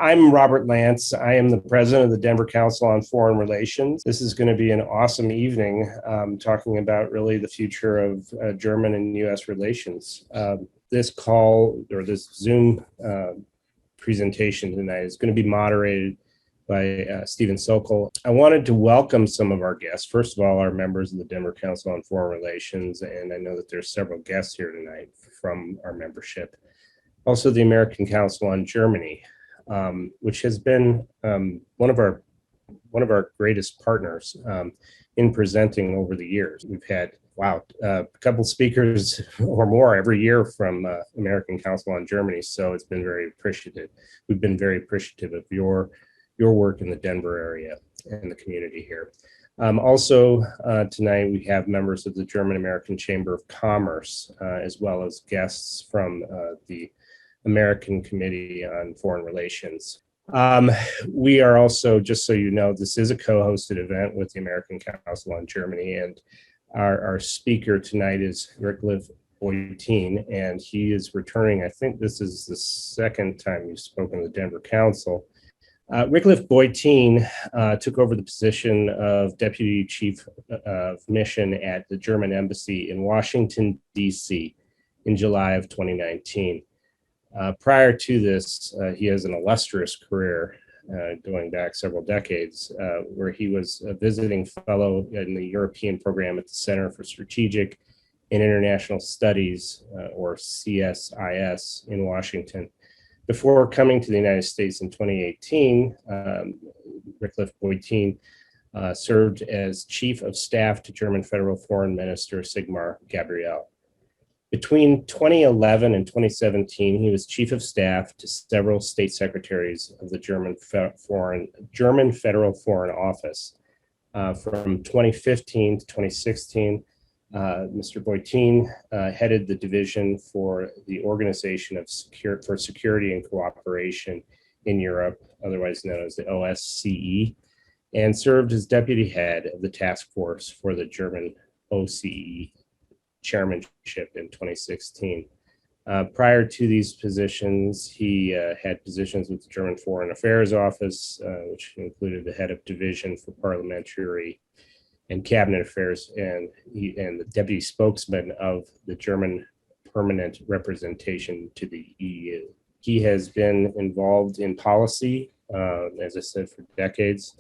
I'm Robert Lance. I am the president of the Denver Council on Foreign Relations. This is going to be an awesome evening talking about really the future of German and U.S. relations. This call or this Zoom presentation tonight is going to be moderated by Stephen Sokol. I wanted to welcome some of our guests. First of all, our members of the Denver Council on Foreign Relations, and I know that there's several guests here tonight from our membership. Also, the American Council on Germany, which has been one of our greatest partners in presenting over the years. We've had a couple speakers or more every year from American Council on Germany, so it's been very appreciative. We've been very appreciative of your work in the Denver area and the community here. Also tonight we have members of the German American Chamber of Commerce, as well as guests from the American Committee on Foreign Relations. We are also, just so you know, this is a co-hosted event with the American Council on Germany, and our speaker tonight is Ricklef Beutin, and he is returning. I think this is the second time you've spoken to the Denver Council. Ricklef Beutin took over the position of Deputy Chief of Mission at the German Embassy in Washington, D.C. in July of 2019. Prior to this, he has an illustrious career going back several decades, where he was a visiting fellow in the European program at the Center for Strategic and International Studies, or CSIS, in Washington. Before coming to the United States in 2018, Ricklef Beutin served as Chief of Staff to German Federal Foreign Minister Sigmar Gabriel. Between 2011 and 2017, he was Chief of Staff to several state secretaries of the German Federal Foreign Office. From 2015 to 2016, Mr. Beutin headed the division for the Organization for Security and Cooperation in Europe, otherwise known as the OSCE, and served as deputy head of the task force for the German OSCE chairmanship in 2016. Prior to these positions, he had positions with the German Foreign Affairs Office, which included the head of division for parliamentary and cabinet affairs, and the deputy spokesman of the German permanent representation to the EU. He has been involved in policy, as I said, for decades.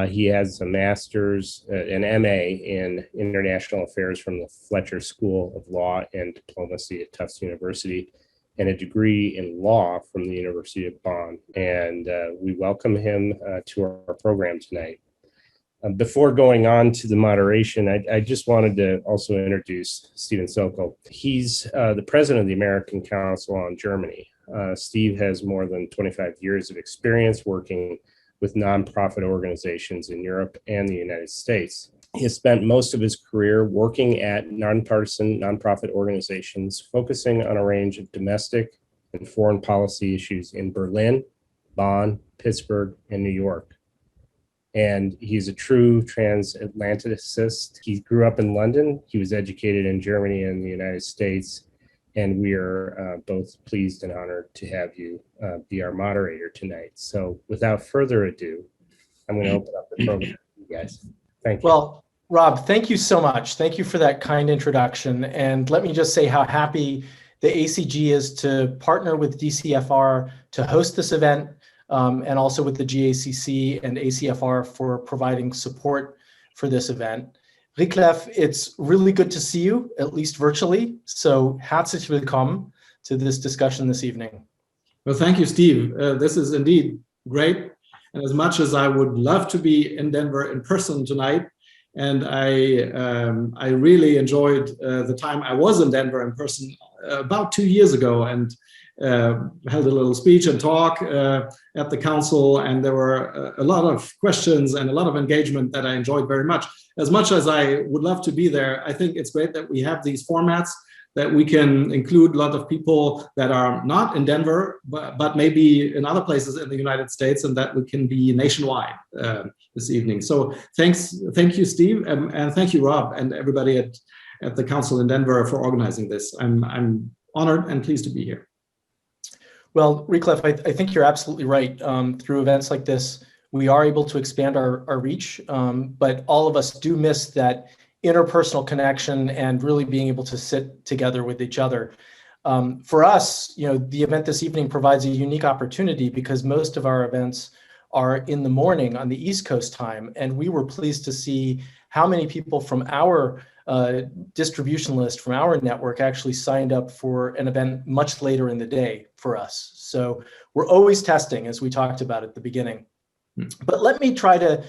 He has a master's, an MA in international affairs from the Fletcher School of Law and Diplomacy at Tufts University, and a degree in law from the University of Bonn. And we welcome him to our program tonight. Before going on to the moderation, I just wanted to also introduce Stephen Sokol. He's the president of the American Council on Germany. Steve has more than 25 years of experience working with nonprofit organizations in Europe and the United States. He has spent most of his career working at nonpartisan nonprofit organizations, focusing on a range of domestic and foreign policy issues in Berlin, Bonn, Pittsburgh, and New York. And he's a true transatlanticist. He grew up in London. He was educated in Germany and the United States. And we are both pleased and honored to have you be our moderator tonight. So without further ado, I'm going to open up the program for you guys. Thank you. Well, Rob, thank you so much. Thank you for that kind introduction. And let me just say how happy the ACG is to partner with DCFR to host this event, and also with the GACC and ACFR for providing support for this event. Ricklef, it's really good to see you, at least virtually. So herzlich willkommen to this discussion this evening. Well, thank you, Steve. This is indeed great. And as much as I would love to be in Denver in person tonight, and I really enjoyed the time I was in Denver in person about 2 years ago, and held a little speech and talk at the council, and there were a lot of questions and a lot of engagement that I enjoyed very much. As much as I would love to be there, I think it's great that we have these formats, that we can include a lot of people that are not in Denver, but maybe in other places in the United States, and that we can be nationwide this evening. So thank you, Steve, and thank you, Rob, and everybody at the council in Denver for organizing this. I'm honored and pleased to be here. Well, Ricklef, I think you're absolutely right. Through events like this, we are able to expand our reach, but all of us do miss that interpersonal connection and really being able to sit together with each other. For us, the event this evening provides a unique opportunity because most of our events are in the morning on the East Coast time, and we were pleased to see how many people from our distribution list, from our network, actually signed up for an event much later in the day for us. So we're always testing, as we talked about at the beginning. But let me try to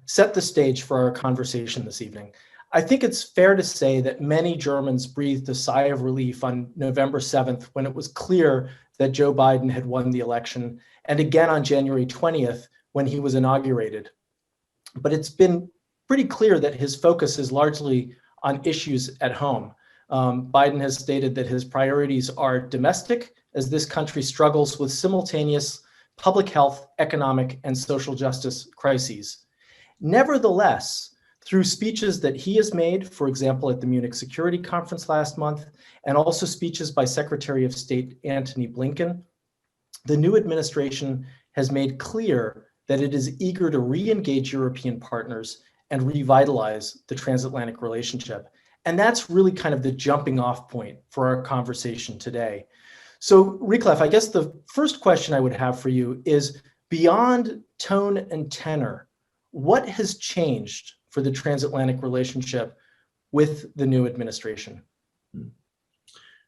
set the stage for our conversation this evening. I think it's fair to say that many Germans breathed a sigh of relief on November 7th when it was clear that Joe Biden had won the election, and again on January 20th when he was inaugurated. But it's been pretty clear that his focus is largely on issues at home. Biden has stated that his priorities are domestic, as this country struggles with simultaneous public health, economic, and social justice crises. Nevertheless, through speeches that he has made, for example, at the Munich Security Conference last month, and also speeches by Secretary of State Antony Blinken, the new administration has made clear that it is eager to re-engage European partners and revitalize the transatlantic relationship. And that's really kind of the jumping off point for our conversation today. So Ricklef, I guess the first question I would have for you is, beyond tone and tenor, what has changed for the transatlantic relationship with the new administration?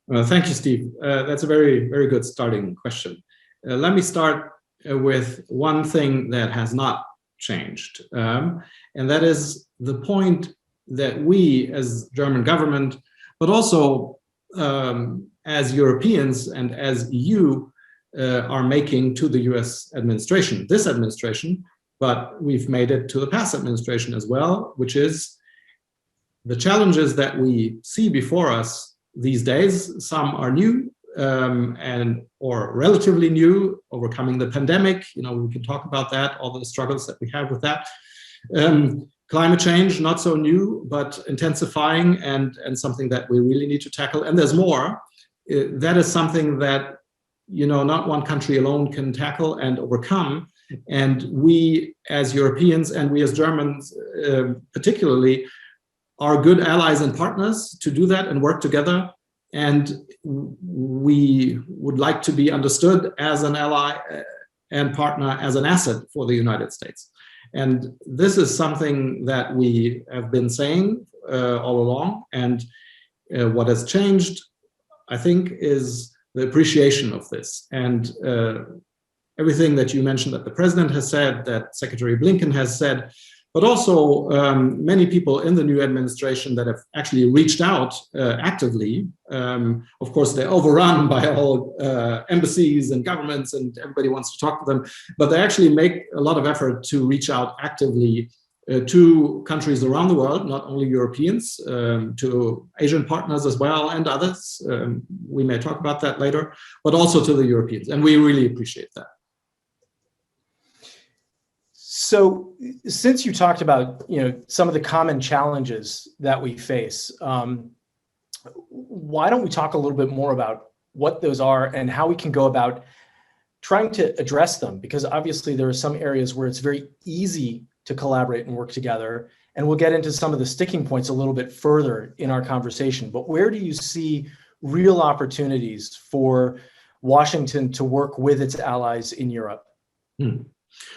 Well, thank you, Steve. That's a very, very good starting question. Let me start with one thing that has not changed, and that is the point that we as German government, but also as Europeans and as EU are making to the US administration, this administration, but we've made it to the past administration as well, which is the challenges that we see before us these days. Some are new or relatively new, overcoming the pandemic. We can talk about that, all the struggles that we have with that. Climate change, not so new, but intensifying and something that we really need to tackle. And there's more. That is something that, not one country alone can tackle and overcome. And we as Europeans and we as Germans particularly are good allies and partners to do that and work together. And we would like to be understood as an ally and partner, as an asset for the United States. And this is something that we have been saying all along. And what has changed, I think, is the appreciation of this. And everything that you mentioned that the president has said, that Secretary Blinken has said, but also many people in the new administration that have actually reached out actively. Of course, they're overrun by all embassies and governments, and everybody wants to talk to them, but they actually make a lot of effort to reach out actively to countries around the world, not only Europeans, to Asian partners as well and others. We may talk about that later, but also to the Europeans, and we really appreciate that. So since you talked about, some of the common challenges that we face, why don't we talk a little bit more about what those are and how we can go about trying to address them? Because obviously there are some areas where it's very easy to collaborate and work together, and we'll get into some of the sticking points a little bit further in our conversation. But where do you see real opportunities for Washington to work with its allies in Europe?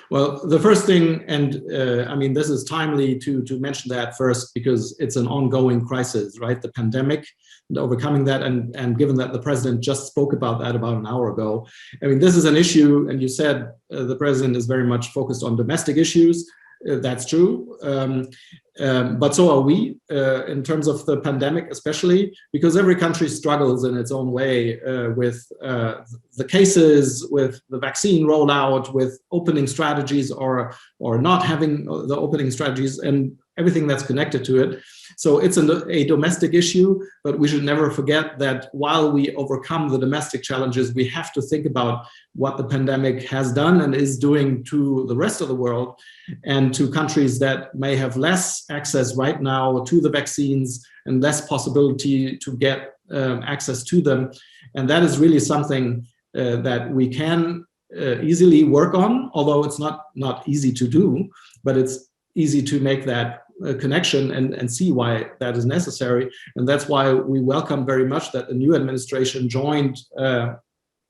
Well, the first thing, and this is timely to mention that first, because it's an ongoing crisis, right? The pandemic and overcoming that, and given that the president just spoke about that about an hour ago, this is an issue, and you said the president is very much focused on domestic issues. That's true, but so are we in terms of the pandemic, especially because every country struggles in its own way with the cases, with the vaccine rollout, with opening strategies or not having the opening strategies, and everything that's connected to it. So it's a domestic issue, but we should never forget that while we overcome the domestic challenges, we have to think about what the pandemic has done and is doing to the rest of the world and to countries that may have less access right now to the vaccines and less possibility to get access to them. And that is really something that we can easily work on, although it's not easy to do, but it's easy to make that connection and see why that is necessary. And that's why we welcome very much that the new administration joined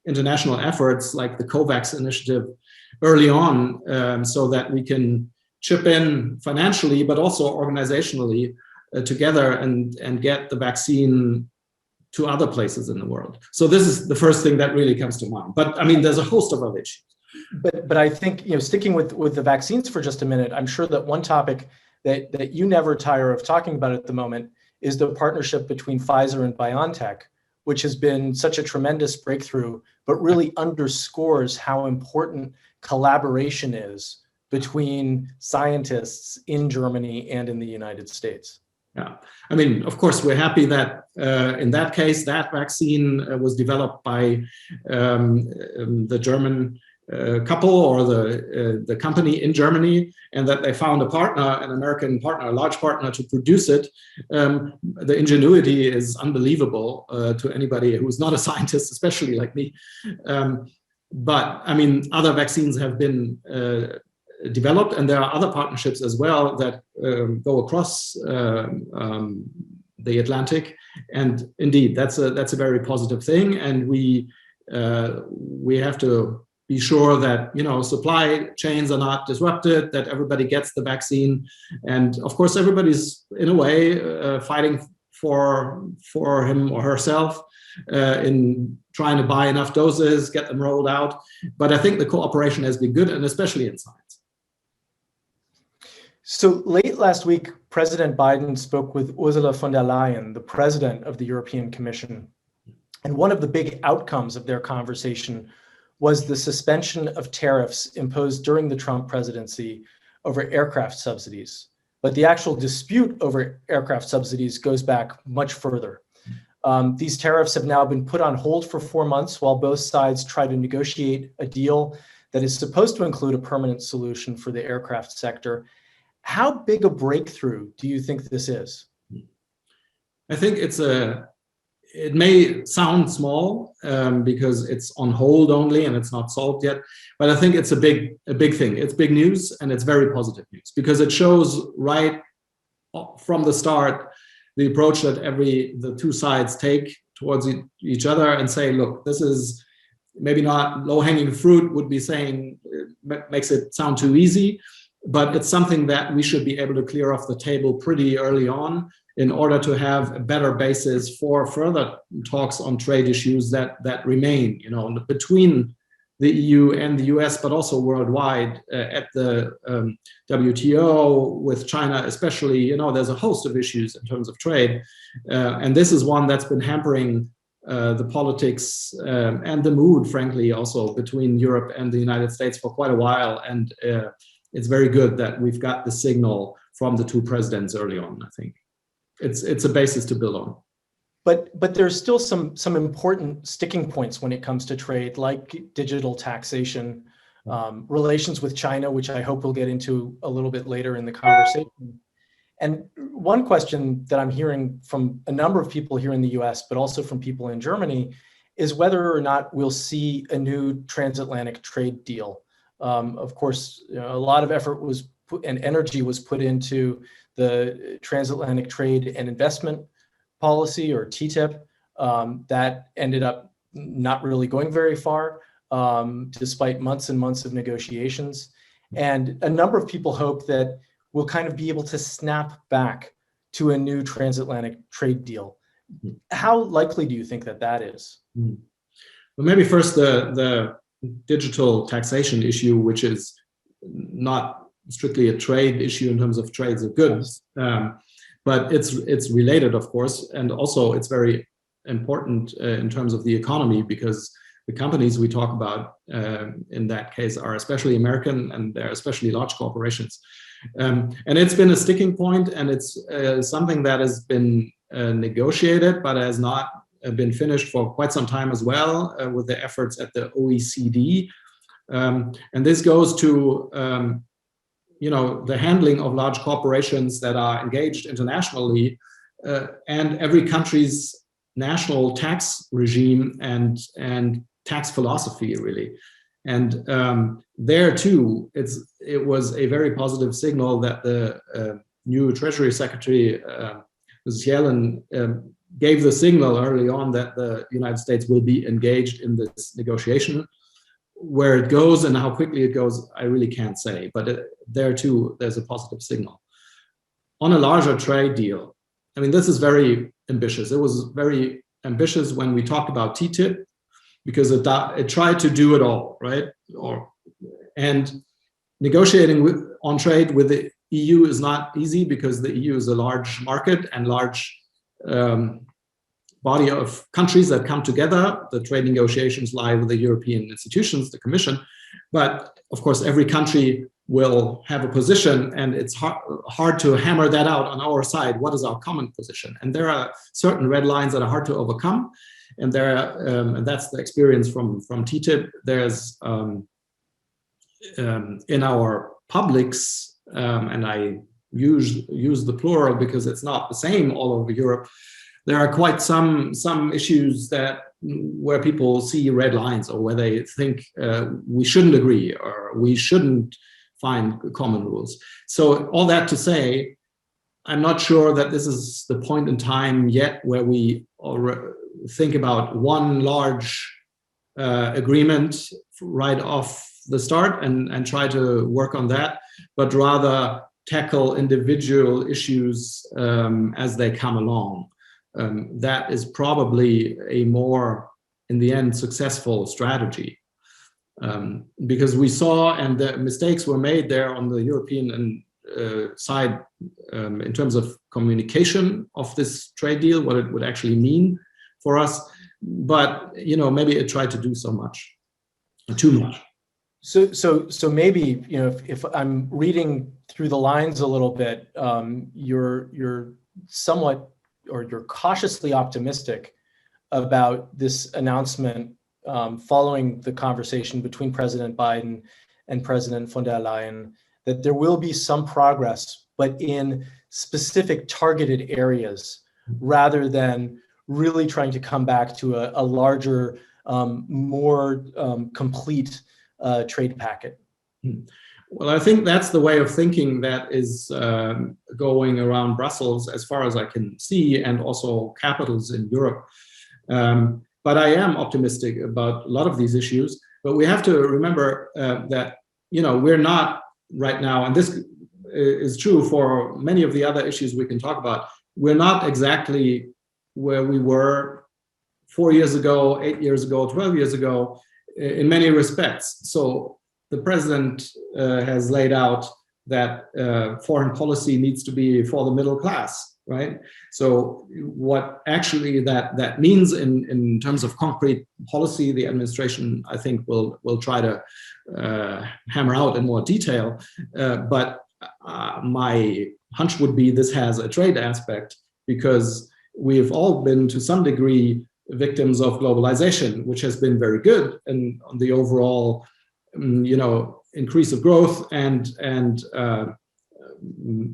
international efforts like the COVAX initiative early on, so that we can chip in financially, but also organizationally together and get the vaccine to other places in the world. So this is the first thing that really comes to mind. But I mean, there's a host of other issues. But I think, sticking with the vaccines for just a minute, I'm sure that one topic that you never tire of talking about at the moment is the partnership between Pfizer and BioNTech, which has been such a tremendous breakthrough, but really underscores how important collaboration is between scientists in Germany and in the United States. Yeah, I mean, of course, we're happy that in that case, that vaccine was developed by the German couple or the company in Germany, and that they found a partner, an American partner, a large partner to produce it. The ingenuity is unbelievable to anybody who's not a scientist, especially like me. But I mean, other vaccines have been developed, and there are other partnerships as well that go across the Atlantic. And indeed, that's a very positive thing. And we have to be sure that supply chains are not disrupted, that everybody gets the vaccine, and of course everybody's in a way fighting for him or herself in trying to buy enough doses, get them rolled out. But I think the cooperation has been good, and especially in science. So late last week, President Biden spoke with Ursula von der Leyen, the president of the European Commission. And one of the big outcomes of their conversation was the suspension of tariffs imposed during the Trump presidency over aircraft subsidies. But the actual dispute over aircraft subsidies goes back much further. These tariffs have now been put on hold for 4 months while both sides try to negotiate a deal that is supposed to include a permanent solution for the aircraft sector. How big a breakthrough do you think this is? I think it may sound small because it's on hold only and it's not solved yet, but I think it's a big thing. It's big news, and it's very positive news because it shows right from the start the approach that the two sides take towards each other and say, look, this is maybe not low-hanging fruit, would be saying, makes it sound too easy, but it's something that we should be able to clear off the table pretty early on in order to have a better basis for further talks on trade issues that remain, between the EU and the US, but also worldwide at the WTO, with China especially. There's a host of issues in terms of trade. And this is one that's been hampering the politics and the mood, frankly, also between Europe and the United States for quite a while. And it's very good that we've got the signal from the two presidents early on, I think. It's a basis to build on. But there's still some important sticking points when it comes to trade, like digital taxation, relations with China, which I hope we'll get into a little bit later in the conversation. And one question that I'm hearing from a number of people here in the US, but also from people in Germany, is whether or not we'll see a new transatlantic trade deal. Of course, a lot of effort and energy was put into the Transatlantic Trade and Investment Policy, or TTIP, that ended up not really going very far, despite months and months of negotiations. And a number of people hope that we'll kind of be able to snap back to a new transatlantic trade deal. How likely do you think that is? Well, maybe first the digital taxation issue, which is not strictly a trade issue in terms of trades of goods, but it's related, of course, and also it's very important in terms of the economy, because the companies we talk about in that case are especially American, and they're especially large corporations. And it's been a sticking point, and it's something that has been negotiated, but has not been finished for quite some time as well, with the efforts at the OECD. And this goes to the handling of large corporations that are engaged internationally, and every country's national tax regime and tax philosophy, really. And there too, it was a very positive signal that the new Treasury Secretary, Mrs. Yellen, gave the signal early on that the United States will be engaged in this negotiation. Where it goes and how quickly it goes, I really can't say. But there too, there's a positive signal. On a larger trade deal, I mean, this is very ambitious. It was very ambitious when we talked about TTIP, because it tried to do it all, right? And negotiating on trade with the EU is not easy, because the EU is a large market and large body of countries that come together. The trade negotiations lie with the European institutions, the Commission. But of course, every country will have a position, and it's hard to hammer that out on our side. What is our common position? And there are certain red lines that are hard to overcome. And and that's the experience from TTIP. There's in our publics, and I use the plural because it's not the same all over Europe, there are quite some issues where people see red lines, or where they think we shouldn't agree, or we shouldn't find common rules. So all that to say, I'm not sure that this is the point in time yet where we think about one large agreement right off the start and try to work on that, but rather tackle individual issues as they come along. That is probably a more, in the end, successful strategy. Because we saw, and the mistakes were made there on the European side in terms of communication of this trade deal, what it would actually mean for us. But maybe it tried to do so much, too much. So maybe, if I'm reading through the lines a little bit, you're somewhat, or you're cautiously optimistic about this announcement following the conversation between President Biden and President von der Leyen, that there will be some progress, but in specific targeted areas, rather than really trying to come back to a larger, more complete trade packet. Well, I think that's the way of thinking that is going around Brussels, as far as I can see, and also capitals in Europe. But I am optimistic about a lot of these issues. But we have to remember that we're not right now, and this is true for many of the other issues we can talk about. We're not exactly where we were 4 years ago, 8 years ago, 12 years ago, in many respects. So the president has laid out that foreign policy needs to be for the middle class, right? So what actually that means in terms of concrete policy, the administration, I think, will try to hammer out in more detail. But my hunch would be this has a trade aspect, because we've all been, to some degree, victims of globalization, which has been very good and on the overall increase of growth and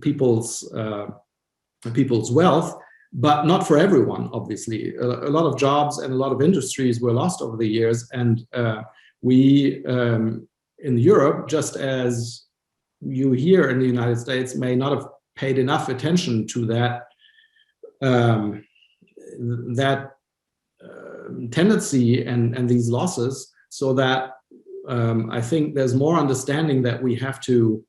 people's wealth, but not for everyone, obviously. A lot of jobs and a lot of industries were lost over the years, and we in Europe, just as you here in the United States, may not have paid enough attention to that tendency and these losses, so that I think there's more understanding that we have to,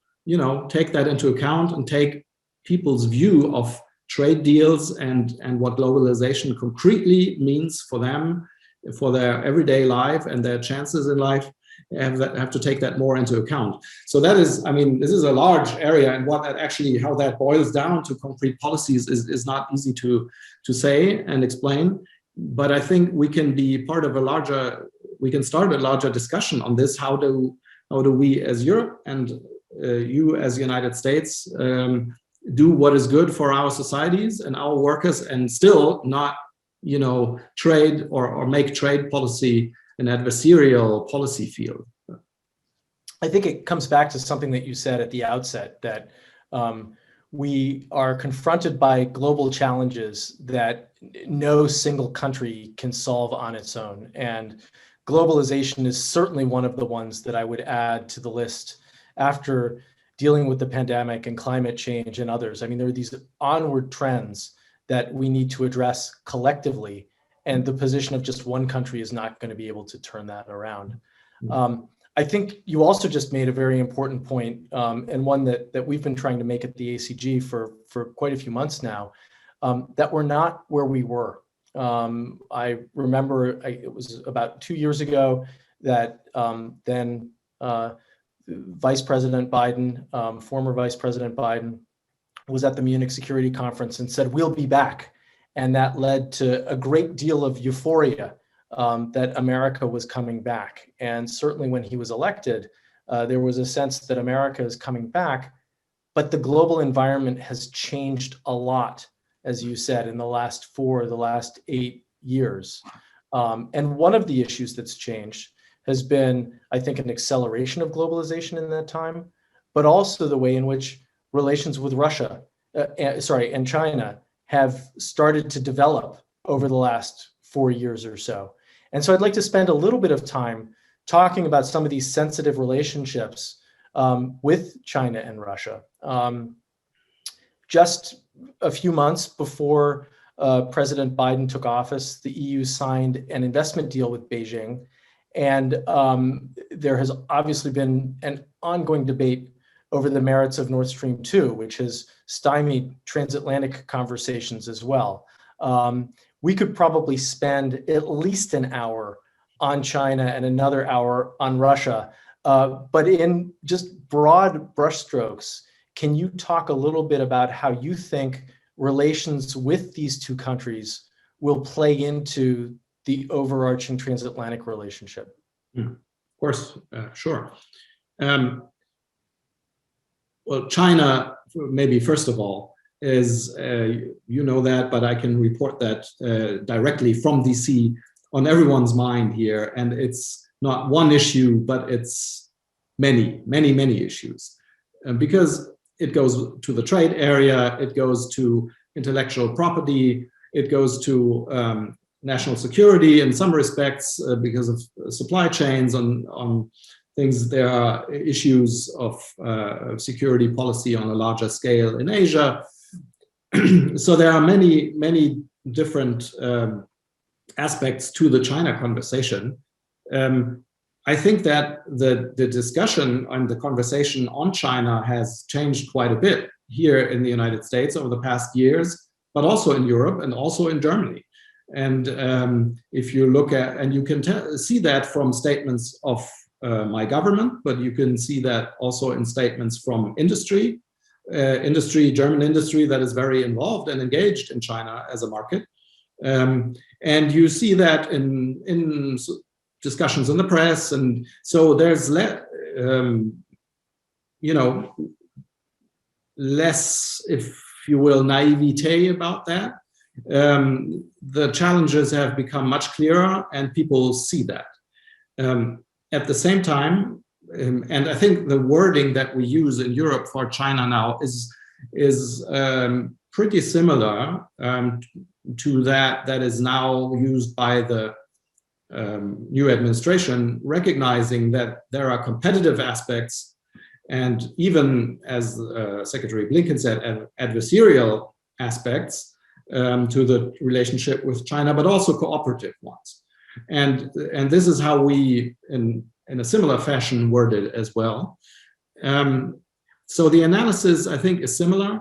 take that into account and take people's view of trade deals and what globalization concretely means for them, for their everyday life and their chances in life, have to take that more into account. So that is, this is a large area, and how that boils down to concrete policies is not easy to say and explain. But I think we can be part of we can start a larger discussion on this. How do we as Europe and you as United States do what is good for our societies and our workers, and still not, trade or make trade policy an adversarial policy field? I think it comes back to something that you said at the outset, that we are confronted by global challenges that no single country can solve on its own. And globalization is certainly one of the ones that I would add to the list after dealing with the pandemic and climate change and others. I mean, there are these onward trends that we need to address collectively, and the position of just one country is not going to be able to turn that around. I think you also just made a very important point, and one that we've been trying to make at the ACG for quite a few months now, that we're not where we were. I remember it was about 2 years ago that then Vice President Biden, former Vice President Biden, was at the Munich Security Conference and said, "We'll be back." And that led to a great deal of euphoria that America was coming back. And certainly when he was elected, there was a sense that America is coming back, but the global environment has changed a lot, as you said, in the last 8 years. And one of the issues that's changed has been, I think, an acceleration of globalization in that time, but also the way in which relations with Russia, and China have started to develop over the last 4 years or so. And so I'd like to spend a little bit of time talking about some of these sensitive relationships with China and Russia. Just a few months before President Biden took office, the EU signed an investment deal with Beijing. And there has obviously been an ongoing debate over the merits of Nord Stream 2, which has stymied transatlantic conversations as well. We could probably spend at least an hour on China and another hour on Russia. But in just broad brushstrokes, can you talk a little bit about how you think relations with these two countries will play into the overarching transatlantic relationship? Of course, sure. Well, China, maybe first of all, is, you know that, but I can report that directly from DC on everyone's mind here. And it's not one issue, but it's many, many, many issues. Because it goes to the trade area, it goes to intellectual property, it goes to national security in some respects because of supply chains on things. There are issues of security policy on a larger scale in Asia. So there are many, many different aspects to the China conversation. I think that the discussion and the conversation on China has changed quite a bit here in the United States over the past years, but also in Europe and also in Germany. And if you look at, and you can see that from statements of my government, but you can see that also in statements from industry, German industry that is very involved and engaged in China as a market. And you see that in discussions in the press. And so there's less, if you will, naivete about that. The challenges have become much clearer and people see that. At the same time, and I think the wording that we use in Europe for China now is pretty similar to that is now used by the new administration, recognizing that there are competitive aspects and even, as Secretary Blinken said, adversarial aspects to the relationship with China, but also cooperative ones. And this is how we, in a similar fashion, word it as well. So the analysis, I think, is similar.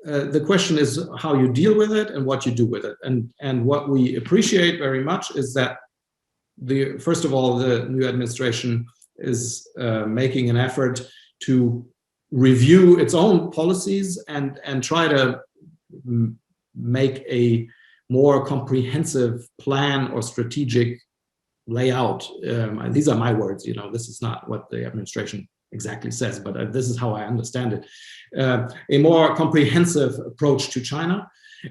The question is how you deal with it and what you do with it. And what we appreciate very much is that first of all, the new administration is making an effort to review its own policies and try to make a more comprehensive plan or strategic layout. These are my words, this is not what the administration exactly says, but this is how I understand it. A more comprehensive approach to China.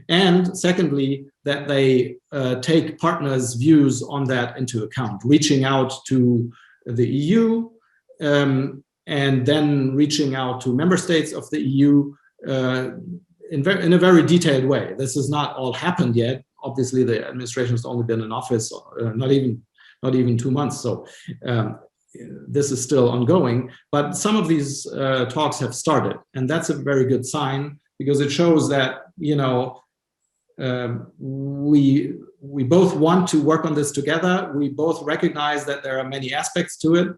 And secondly, that they take partners' views on that into account, reaching out to the EU and then reaching out to member states of the EU in a very detailed way. This has not all happened yet. Obviously, the administration has only been in office, not not even 2 months. So this is still ongoing, but some of these talks have started, and that's a very good sign, because it shows that, you know, we both want to work on this together. We both recognize that there are many aspects to it,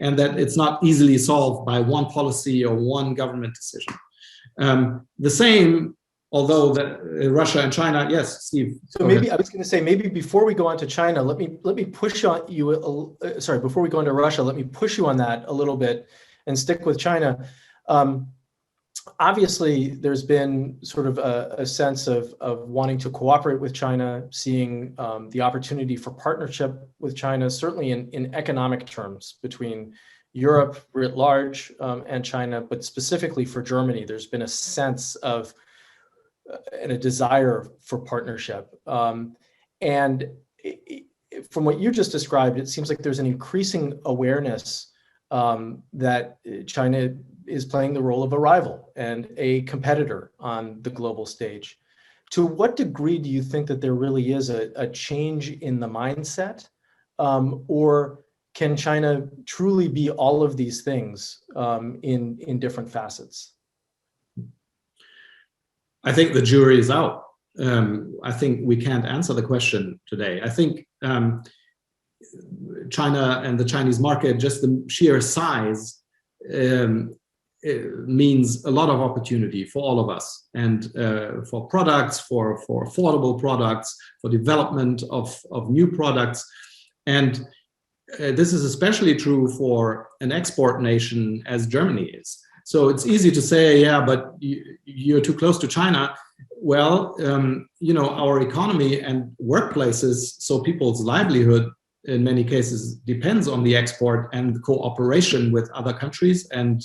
and that it's not easily solved by one policy or one government decision. The same, although Russia and China, yes, Steve. So maybe I was going to say, maybe before we go on to China, let me push on you. Sorry, before we go into Russia, let me push you on that a little bit and stick with China. Obviously, there's been sort of a sense of wanting to cooperate with China, seeing the opportunity for partnership with China, certainly in economic terms between Europe writ large and China, but specifically for Germany, there's been a sense of and a desire for partnership. And from what you just described, it seems like there's an increasing awareness that China is playing the role of a rival and a competitor on the global stage. To what degree do you think that there really is a change in the mindset? Or can China truly be all of these things in different facets? I think the jury is out. I think we can't answer the question today. I think China and the Chinese market, just the sheer size, means a lot of opportunity for all of us, and for products, for affordable products, for development of new products. And this is especially true for an export nation as Germany is. So it's easy to say, yeah, but you're too close to China. Well, you know, our economy and workplaces, so people's livelihood in many cases depends on the export and the cooperation with other countries and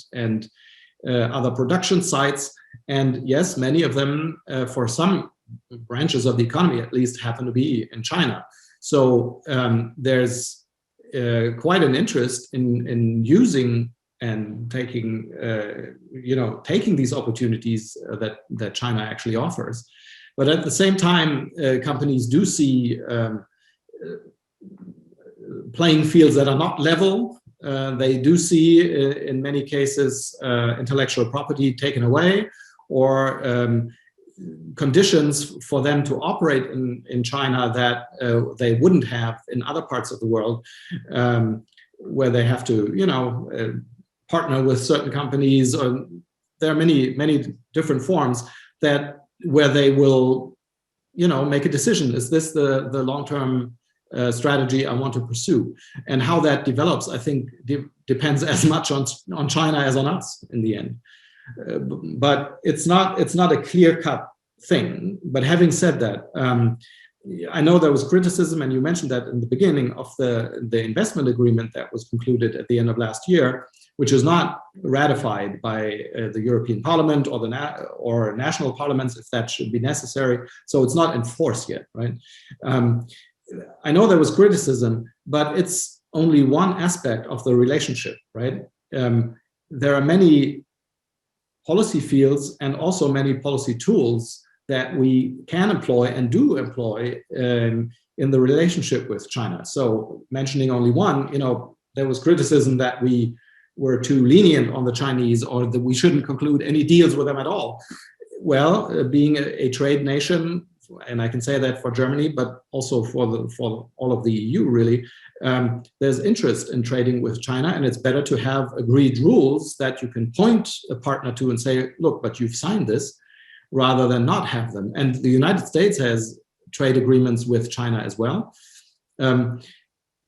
other production sites. And yes, many of them, for some branches of the economy at least, happen to be in China. So there's quite an interest in using and taking, taking these opportunities that China actually offers. But at the same time, companies do see playing fields that are not level. They do see, in many cases, intellectual property taken away, or conditions for them to operate in China that they wouldn't have in other parts of the world, where they have to, partner with certain companies, or there are many different forms where they will, make a decision. Is this the long-term strategy I want to pursue? And how that develops, I think, depends as much on China as on us in the end. But it's not a clear-cut thing. But having said that, I know there was criticism, and you mentioned that in the beginning, of the investment agreement that was concluded at the end of last year, which is not ratified by the European Parliament or national parliaments, if that should be necessary. So it's not enforced yet, right? I know there was criticism, but it's only one aspect of the relationship, right? There are many policy fields and also many policy tools that we can employ and do employ in the relationship with China. So mentioning only one, there was criticism that we were too lenient on the Chinese, or that we shouldn't conclude any deals with them at all. Well, being a trade nation, and I can say that for Germany, but also for all of the EU, really, there's interest in trading with China, and it's better to have agreed rules that you can point a partner to and say, look, but you've signed this, rather than not have them. And the United States has trade agreements with China as well.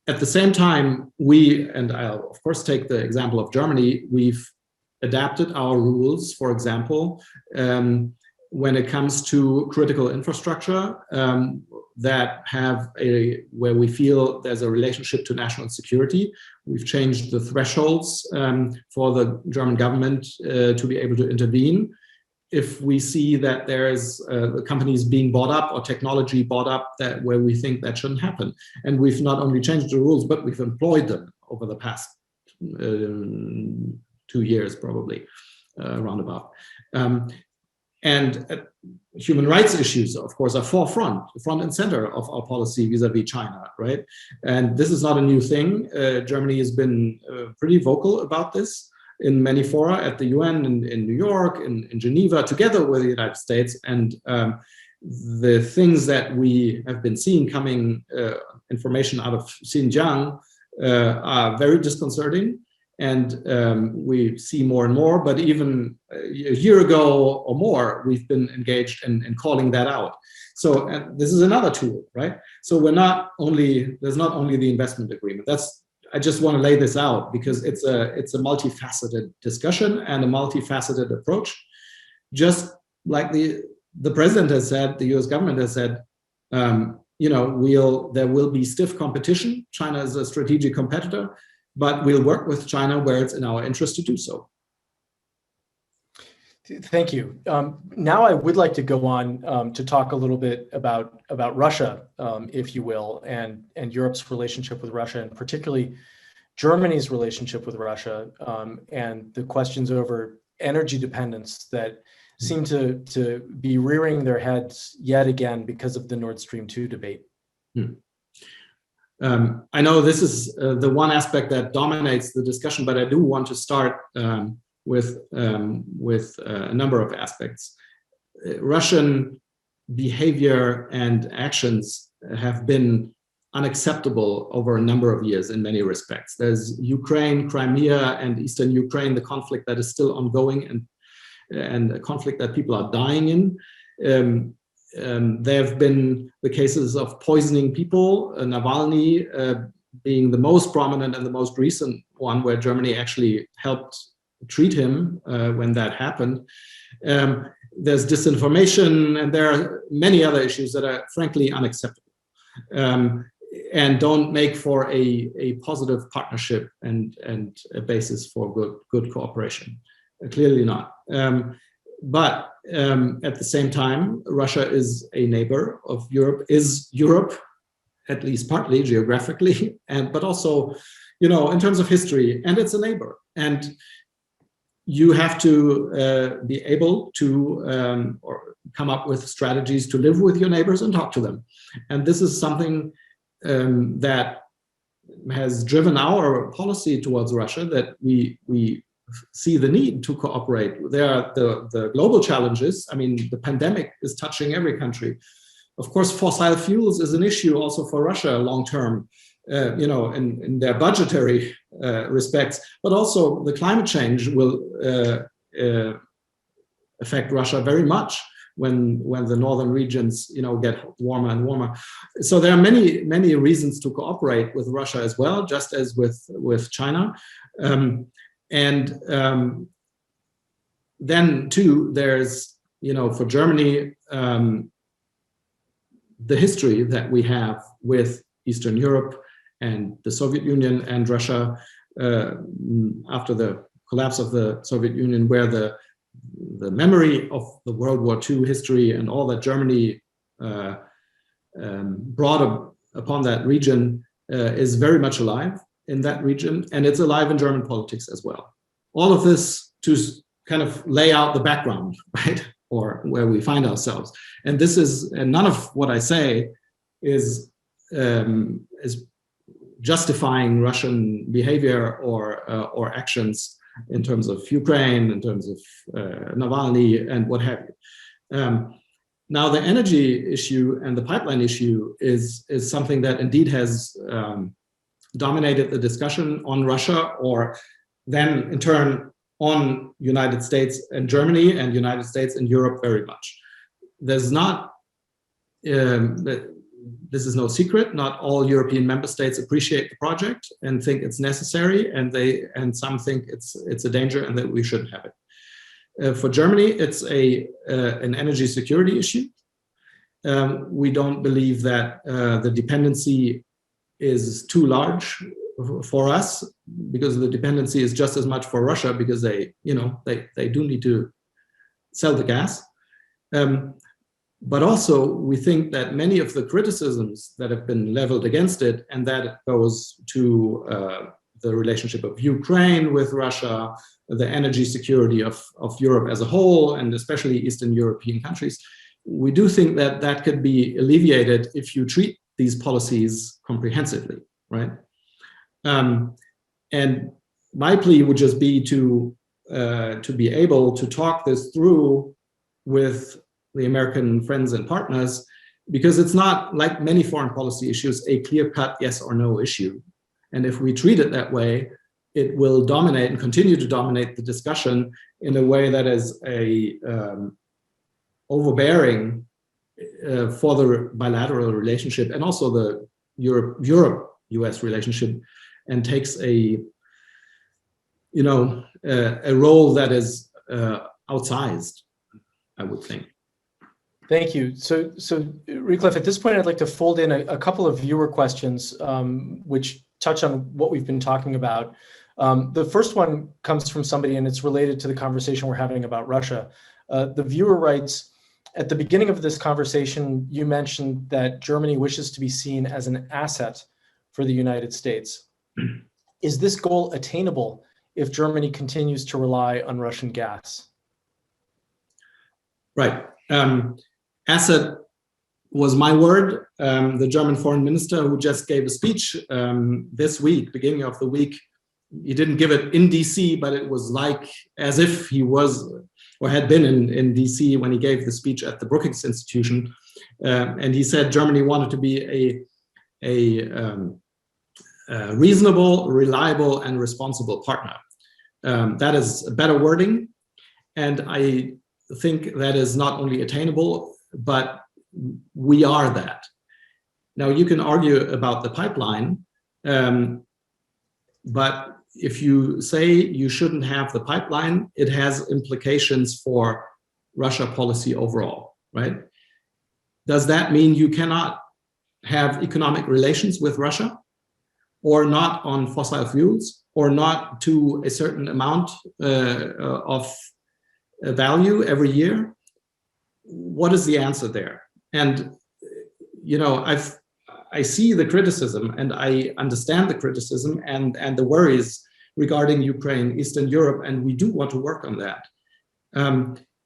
At the same time, and I'll of course take the example of Germany, we've adapted our rules, for example, when it comes to critical infrastructure where we feel there's a relationship to national security. We've changed the thresholds for the German government to be able to intervene if we see that there's companies being bought up or technology bought up where we think that shouldn't happen. And we've not only changed the rules, but we've employed them over the past 2 years, probably, roundabout. And human rights issues, of course, are front and center of our policy vis-a-vis China, right? And this is not a new thing. Germany has been pretty vocal about this in many fora at the UN, in New York, in Geneva, together with the United States. And the things that we have been seeing coming, information out of Xinjiang, are very disconcerting. And we see more and more, but even a year ago or more, we've been engaged in calling that out. So this is another tool, right? So there's not only the investment agreement. I just want to lay this out because it's a multifaceted discussion and a multifaceted approach. Just like the president has said, the US government has said, there will be stiff competition. China is a strategic competitor, but we'll work with China where it's in our interest to do so. Thank you. Now I would like to go on to talk a little bit about Russia, if you will, and Europe's relationship with Russia, and particularly Germany's relationship with Russia, and the questions over energy dependence that seem to be rearing their heads yet again because of the Nord Stream 2 debate. I know this is the one aspect that dominates the discussion, but I do want to start with a number of aspects. Russian behavior and actions have been unacceptable over a number of years in many respects. There's Ukraine, Crimea, and Eastern Ukraine, the conflict that is still ongoing and a conflict that people are dying in. There have been the cases of poisoning people, Navalny being the most prominent and the most recent one, where Germany actually helped treat him when that happened. There's disinformation, and there are many other issues that are frankly unacceptable and don't make for a positive partnership and a basis for good cooperation. Clearly not. But at the same time, Russia is a neighbor of Europe, at least partly geographically, but also, in terms of history, and it's a neighbor. And you have to be able to or come up with strategies to live with your neighbors and talk to them. And this is something that has driven our policy towards Russia, that we see the need to cooperate. There are the global challenges. I mean, the pandemic is touching every country. Of course, fossil fuels is an issue also for Russia long-term, in their budgetary respects, but also the climate change will affect Russia very much when the northern regions, get warmer and warmer. So there are many reasons to cooperate with Russia as well, just as with China. And then too, there's, for Germany, the history that we have with Eastern Europe and the Soviet Union and Russia after the collapse of the Soviet Union, where the memory of the World War II history and all that Germany brought upon that region is very much alive in that region, and it's alive in German politics as well. All of this to kind of lay out the background, right, or where we find ourselves. And none of what I say is justifying Russian behavior or actions in terms of Ukraine, in terms of Navalny, and what have you. Now, the energy issue and the pipeline issue is something that indeed has dominated the discussion on Russia, or then in turn on United States and Germany, and United States and Europe very much. There's not, this is no secret, not all European member states appreciate the project and think it's necessary, and some think it's a danger and that we shouldn't have it. For Germany, it's an energy security issue. We don't believe that the dependency is too large for us, because the dependency is just as much for Russia, because they do need to sell the gas. But also, we think that many of the criticisms that have been leveled against it, and that goes to the relationship of Ukraine with Russia, the energy security of Europe as a whole, and especially Eastern European countries. We do think that that could be alleviated if you treat these policies comprehensively, right? And my plea would just be to be able to talk this through with the American friends and partners, because it's not, like many foreign policy issues, a clear-cut yes or no issue. And if we treat it that way, it will dominate and continue to dominate the discussion in a way that is overbearing for the bilateral relationship and also the Europe-US relationship, and takes a role that is outsized, I would think. Thank you. So Ricklef, at this point, I'd like to fold in a couple of viewer questions, which touch on what we've been talking about. The first one comes from somebody, and it's related to the conversation we're having about Russia. The viewer writes, at the beginning of this conversation, you mentioned that Germany wishes to be seen as an asset for the United States. Is this goal attainable if Germany continues to rely on Russian gas? Right. Asset was my word. The German foreign minister, who just gave a speech this week, beginning of the week, he didn't give it in DC, but it was like as if he was or had been in DC when he gave the speech at the Brookings Institution. And he said Germany wanted to be a reasonable, reliable, and responsible partner. That is better wording. And I think that is not only attainable, but we are that. Now, you can argue about the pipeline, but if you say you shouldn't have the pipeline, it has implications for Russia policy overall, right? Does that mean you cannot have economic relations with Russia, or not on fossil fuels, or not to a certain amount of value every year? What is the answer there? And I see the criticism, and I understand the criticism and the worries regarding Ukraine, Eastern Europe, and we do want to work on that.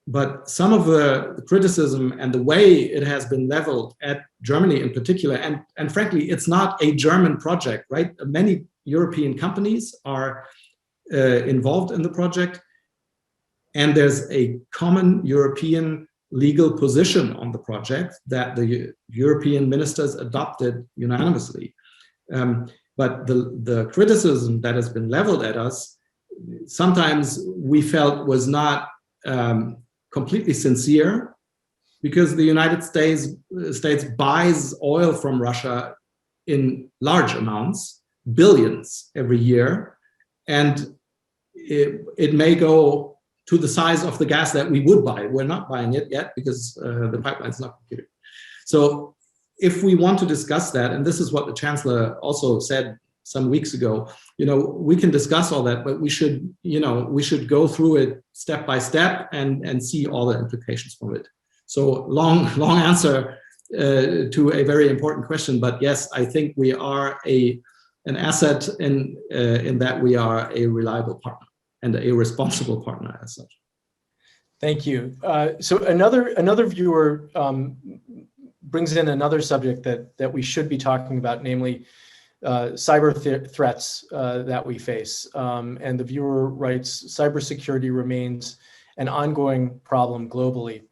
But some of the criticism and the way it has been leveled at Germany in particular, and frankly, it's not a German project, right? Many European companies are involved in the project, and there's a common European legal position on the project that the European ministers adopted unanimously. But the criticism that has been leveled at us, sometimes we felt was not completely sincere, because the United States buys oil from Russia in large amounts, billions every year, and it may go to the size of the gas that we would buy. We're not buying it yet because the pipeline is not completed. So if we want to discuss that, and this is what the Chancellor also said some weeks ago, we can discuss all that, but we should go through it step by step and see all the implications from it. So long answer to a very important question, but yes, I think we are an asset in that we are a reliable partner and a responsible partner as such. Thank you. So another viewer brings in another subject that we should be talking about, namely cyber threats that we face. And the viewer writes, cybersecurity remains an ongoing problem globally.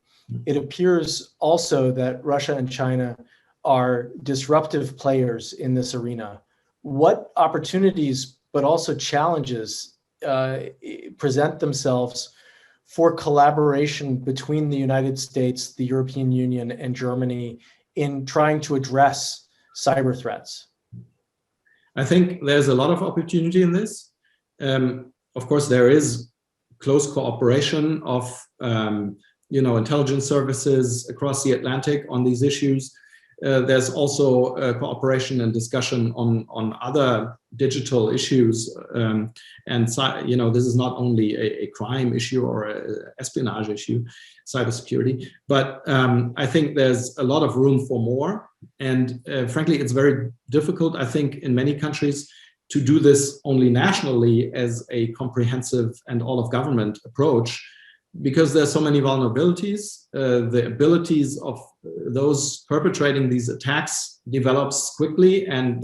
It appears also that Russia and China are disruptive players in this arena. What opportunities, but also challenges, present themselves for collaboration between the United States, the European Union, and Germany in trying to address cyber threats? I think there's a lot of opportunity in this. Of course, there is close cooperation of intelligence services across the Atlantic on these issues. There's also cooperation and discussion on other digital issues. This is not only a crime issue or an espionage issue, cybersecurity, but I think there's a lot of room for more. And frankly, it's very difficult, I think, in many countries to do this only nationally as a comprehensive and all-of-government approach, because there's so many vulnerabilities. The abilities of those perpetrating these attacks develops quickly, and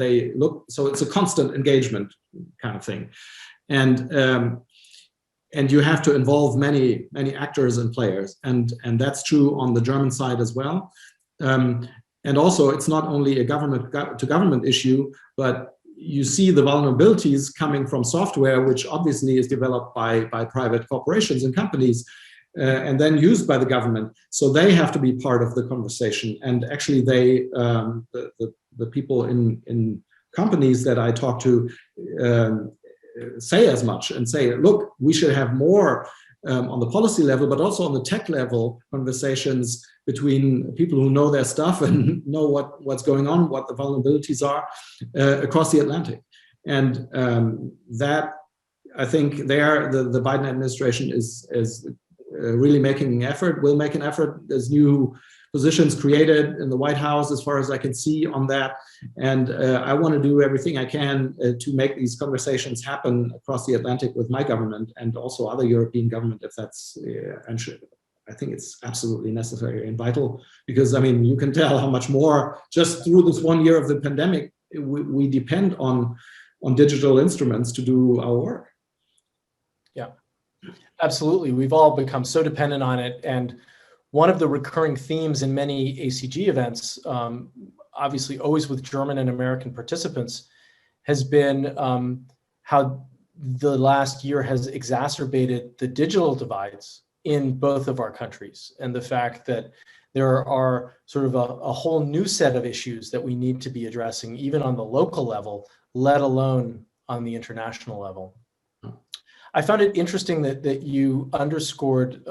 so it's a constant engagement kind of thing. And you have to involve many actors and players, and that's true on the German side as well. And also, it's not only a government-to-government issue, but you see the vulnerabilities coming from software, which obviously is developed by private corporations and companies, and then used by the government. So they have to be part of the conversation. And actually, the people in companies that I talk to say as much and say, look, we should have more on the policy level, but also on the tech level, conversations between people who know their stuff and know what's going on, what the vulnerabilities are across the Atlantic. And that, I think, the Biden administration is really making an effort, will make an effort. There's new positions created in the White House, as far as I can see on that. And I want to do everything I can to make these conversations happen across the Atlantic with my government and also other European government, if that's, I think it's absolutely necessary and vital, because, I mean, you can tell how much more just through this 1 year of the pandemic, we depend on digital instruments to do our work. Yeah, absolutely. We've all become so dependent on it. And one of the recurring themes in many ACG events, obviously always with German and American participants, has been how the last year has exacerbated the digital divides in both of our countries, and the fact that there are sort of a whole new set of issues that we need to be addressing, even on the local level, let alone on the international level. I found it interesting that you underscored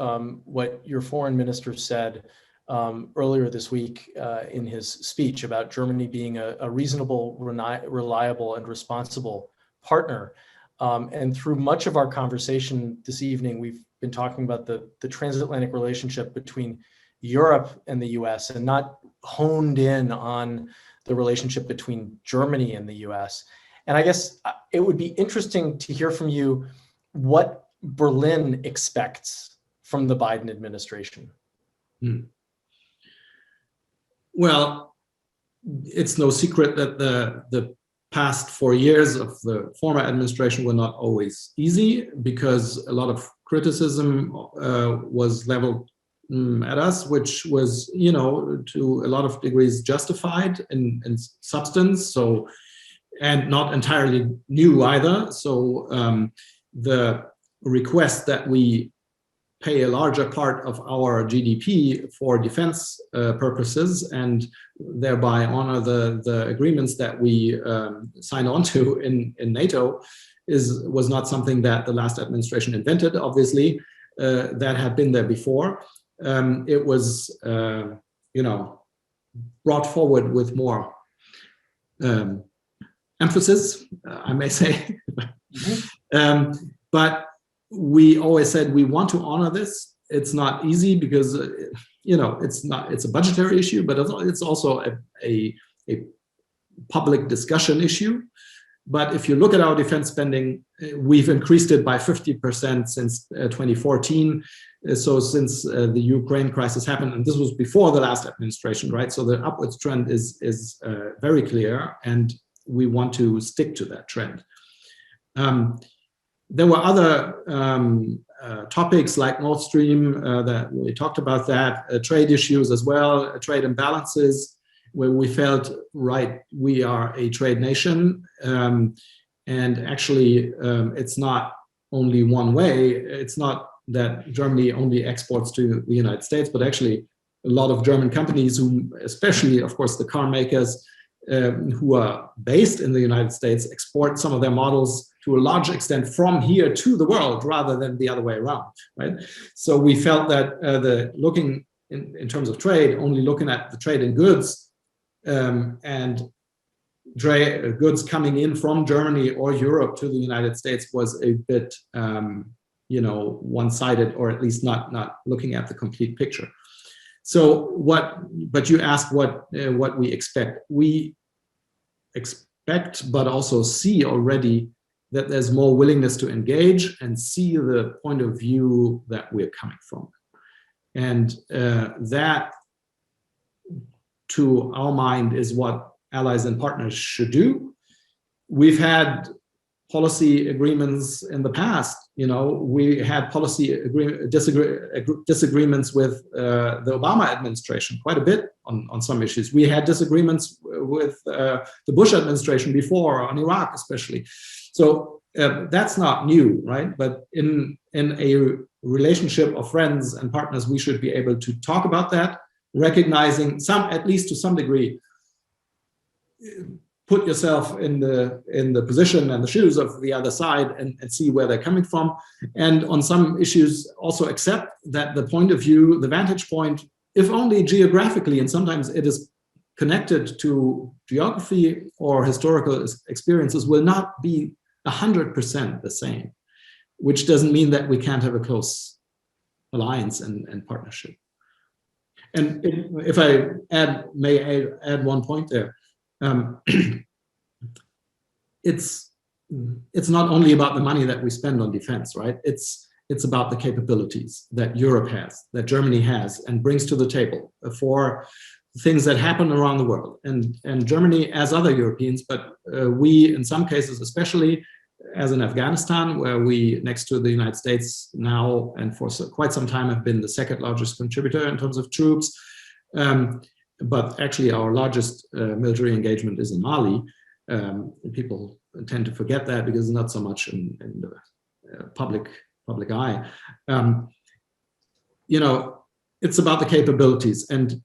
what your foreign minister said earlier this week in his speech about Germany being a reasonable, reliable, and responsible partner. And through much of our conversation this evening, we've been talking about the transatlantic relationship between Europe and the US, and not honed in on the relationship between Germany and the US. And I guess it would be interesting to hear from you what Berlin expects from the Biden administration. Well, it's no secret that the past 4 years of the former administration were not always easy, because a lot of criticism was leveled at us, which was, to a lot of degrees justified in substance. So, and not entirely new either. So the request that we pay a larger part of our GDP for defense purposes and thereby honor the agreements that we signed on to in NATO was not something that the last administration invented, obviously. That had been there before. It was, brought forward with more emphasis, I may say. But we always said we want to honor this. It's not easy because, it's a budgetary issue, but it's also a public discussion issue. But if you look at our defense spending, we've increased it by 50% since 2014. So since the Ukraine crisis happened, and this was before the last administration, right? So the upwards trend is very clear, and we want to stick to that trend. There were other topics like Nord Stream that we talked about, that trade issues as well, trade imbalances, where we felt, right, we are a trade nation, and actually it's not only one way. It's not that Germany only exports to the United States, but actually a lot of German companies, who, especially of course the car makers who are based in the United States, export some of their models to a large extent from here to the world rather than the other way around, right? So we felt that looking in terms of trade, only looking at the trade in goods, and goods coming in from Germany or Europe to the United States was a bit, one-sided, or at least not looking at the complete picture. So but you asked what we expect. We expect, but also see already that there's more willingness to engage and see the point of view that we're coming from. And that, to our mind, is what allies and partners should do. We've had policy agreements in the past. You know, we had policy disagreements with the Obama administration quite a bit on some issues. We had disagreements with the Bush administration before, on Iraq especially. So that's not new, right? But in a relationship of friends and partners, we should be able to talk about that, recognizing at least to some degree, put yourself in the position and the shoes of the other side and see where they're coming from. And on some issues, also accept that the point of view, the vantage point, if only geographically, and sometimes it is connected to geography or historical experiences, will not be 100% the same, which doesn't mean that we can't have a close alliance and partnership. And if I may add one point there, it's not only about the money that we spend on defense, right? It's about the capabilities that Europe has, that Germany has, and brings to the table for things that happen around the world. And Germany, as other Europeans, but we, in some cases, especially as in Afghanistan, where we, next to the United States now and for quite some time, have been the second largest contributor in terms of troops. But actually our largest military engagement is in Mali. People tend to forget that because it's not so much in the public eye. You know, it's about the capabilities, and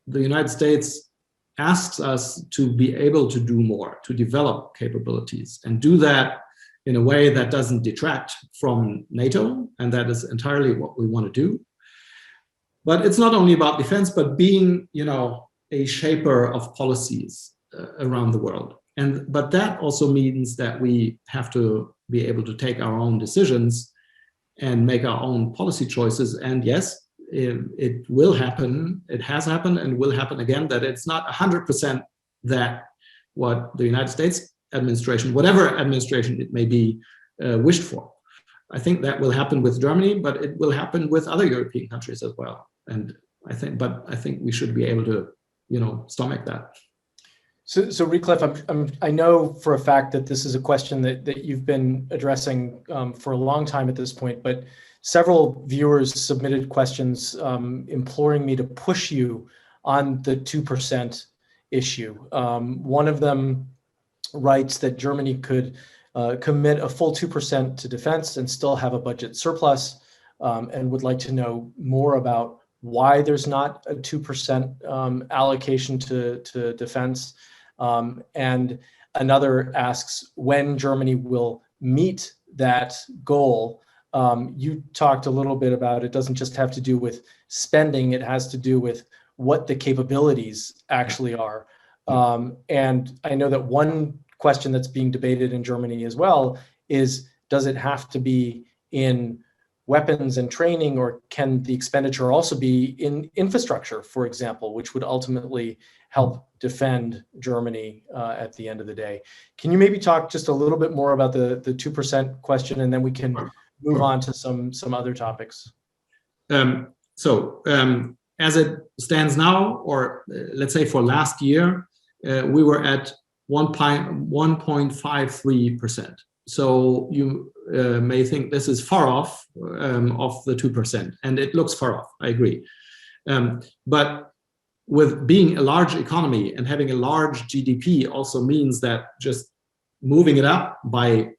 the United States asks us to be able to do more, to develop capabilities, and do that in a way that doesn't detract from NATO, and that is entirely what we want to do. But it's not only about defense, but being, you know, a shaper of policies around the world. But that also means that we have to be able to take our own decisions and make our own policy choices. And yes, it will happen, it has happened and will happen again, that it's not 100% that what the United States administration, whatever administration it may be, wished for. I think that will happen with Germany, but it will happen with other European countries as well. And I think we should be able to, you know, stomach that. So Ricklef, I know for a fact that this is a question that you've been addressing for a long time at this point, but several viewers submitted questions imploring me to push you on the 2% issue. One of them writes that Germany could commit a full 2% to defense and still have a budget surplus, and would like to know more about why there's not a 2% allocation to defense. And another asks when Germany will meet that goal. You talked a little bit about it doesn't just have to do with spending, it has to do with what the capabilities actually are. And I know that one question that's being debated in Germany as well is, does it have to be in weapons and training, or can the expenditure also be in infrastructure, for example, which would ultimately help defend Germany at the end of the day? Can you maybe talk just a little bit more about the 2% question, and then we can move on to some other topics? As it stands now, or let's say for last year, we were at 1.53%. So you may think this is far off of the 2%, and it looks far off, I agree. But with being a large economy and having a large GDP also means that just moving it up by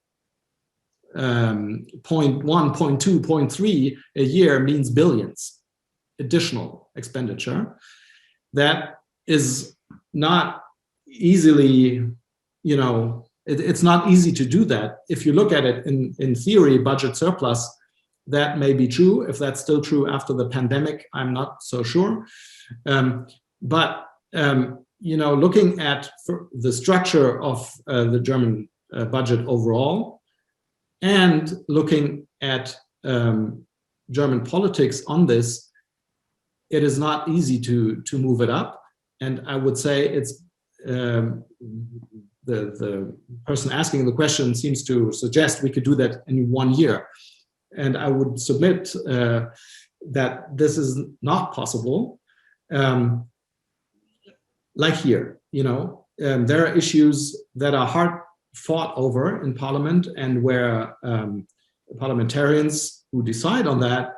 0.1, 0.2, 0.3 a year means billions additional expenditure. That is not easily, you know, it's not easy to do that. If you look at it in theory, budget surplus, that may be true. If that's still true after the pandemic, I'm not so sure. You know, looking at the structure of the German budget overall, and looking at German politics on this, it is not easy to move it up. And I would say it's the person asking the question seems to suggest we could do that in 1 year. And I would submit that this is not possible. Like here, there are issues that are hard fought over in Parliament, and where parliamentarians who decide on that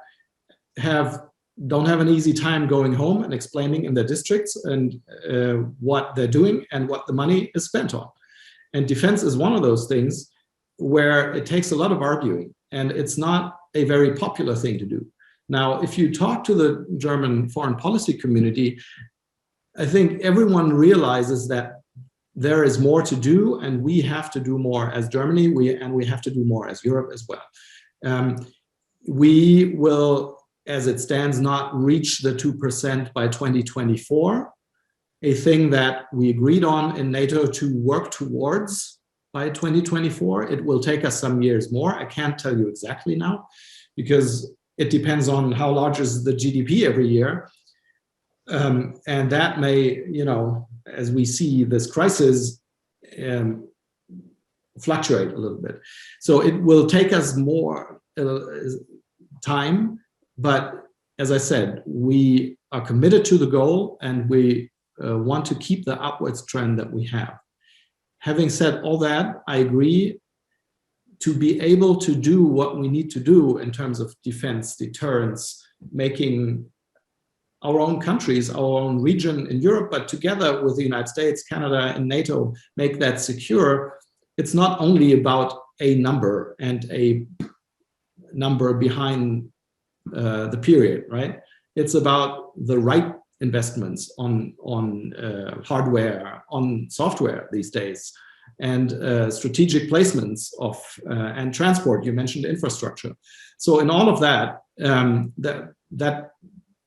don't have an easy time going home and explaining in their districts and what they're doing and what the money is spent on. And defense is one of those things where it takes a lot of arguing, and it's not a very popular thing to do. Now, if you talk to the German foreign policy community, I think everyone realizes that there is more to do, and we have to do more as Germany, and we have to do more as Europe as well. We will, as it stands, not reach the 2% by 2024, a thing that we agreed on in NATO to work towards by 2024. It will take us some years more. I can't tell you exactly now, because it depends on how large is the GDP every year. And that may, as we see this crisis, fluctuate a little bit. So it will take us more time, but as I said, we are committed to the goal, and we want to keep the upwards trend that we have. Having said all that, I agree, to be able to do what we need to do in terms of defense, deterrence, making our own countries, our own region in Europe, but together with the United States, Canada, and NATO, make that secure. It's not only about a number and a number behind the period, right? It's about the right investments on hardware, on software these days, and strategic placements of and transport. You mentioned infrastructure. So in all of that, that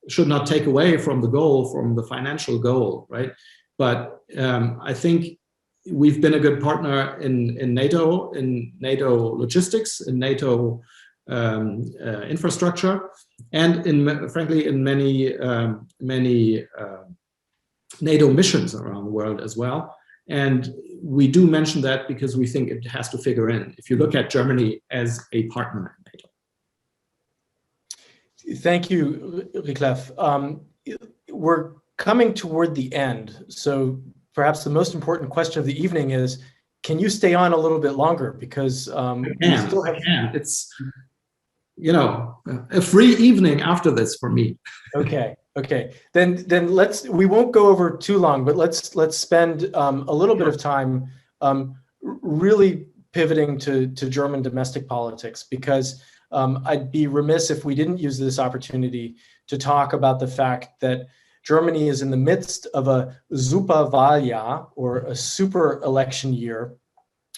should not take away from the goal, from the financial goal, right? But I think we've been a good partner in NATO logistics, in NATO infrastructure, and frankly in many NATO missions around the world as well. And we do mention that because we think it has to figure in, if you look at Germany as a partner in NATO. Thank you, Ricklef. We're coming toward the end, so perhaps the most important question of the evening is, can you stay on a little bit longer? Because we still have... It's, a free evening after this for me. Okay. Then we won't go over too long, but let's spend a little bit of time really pivoting to German domestic politics, because I'd be remiss if we didn't use this opportunity to talk about the fact that Germany is in the midst of a Superwahljahr, or a super election year,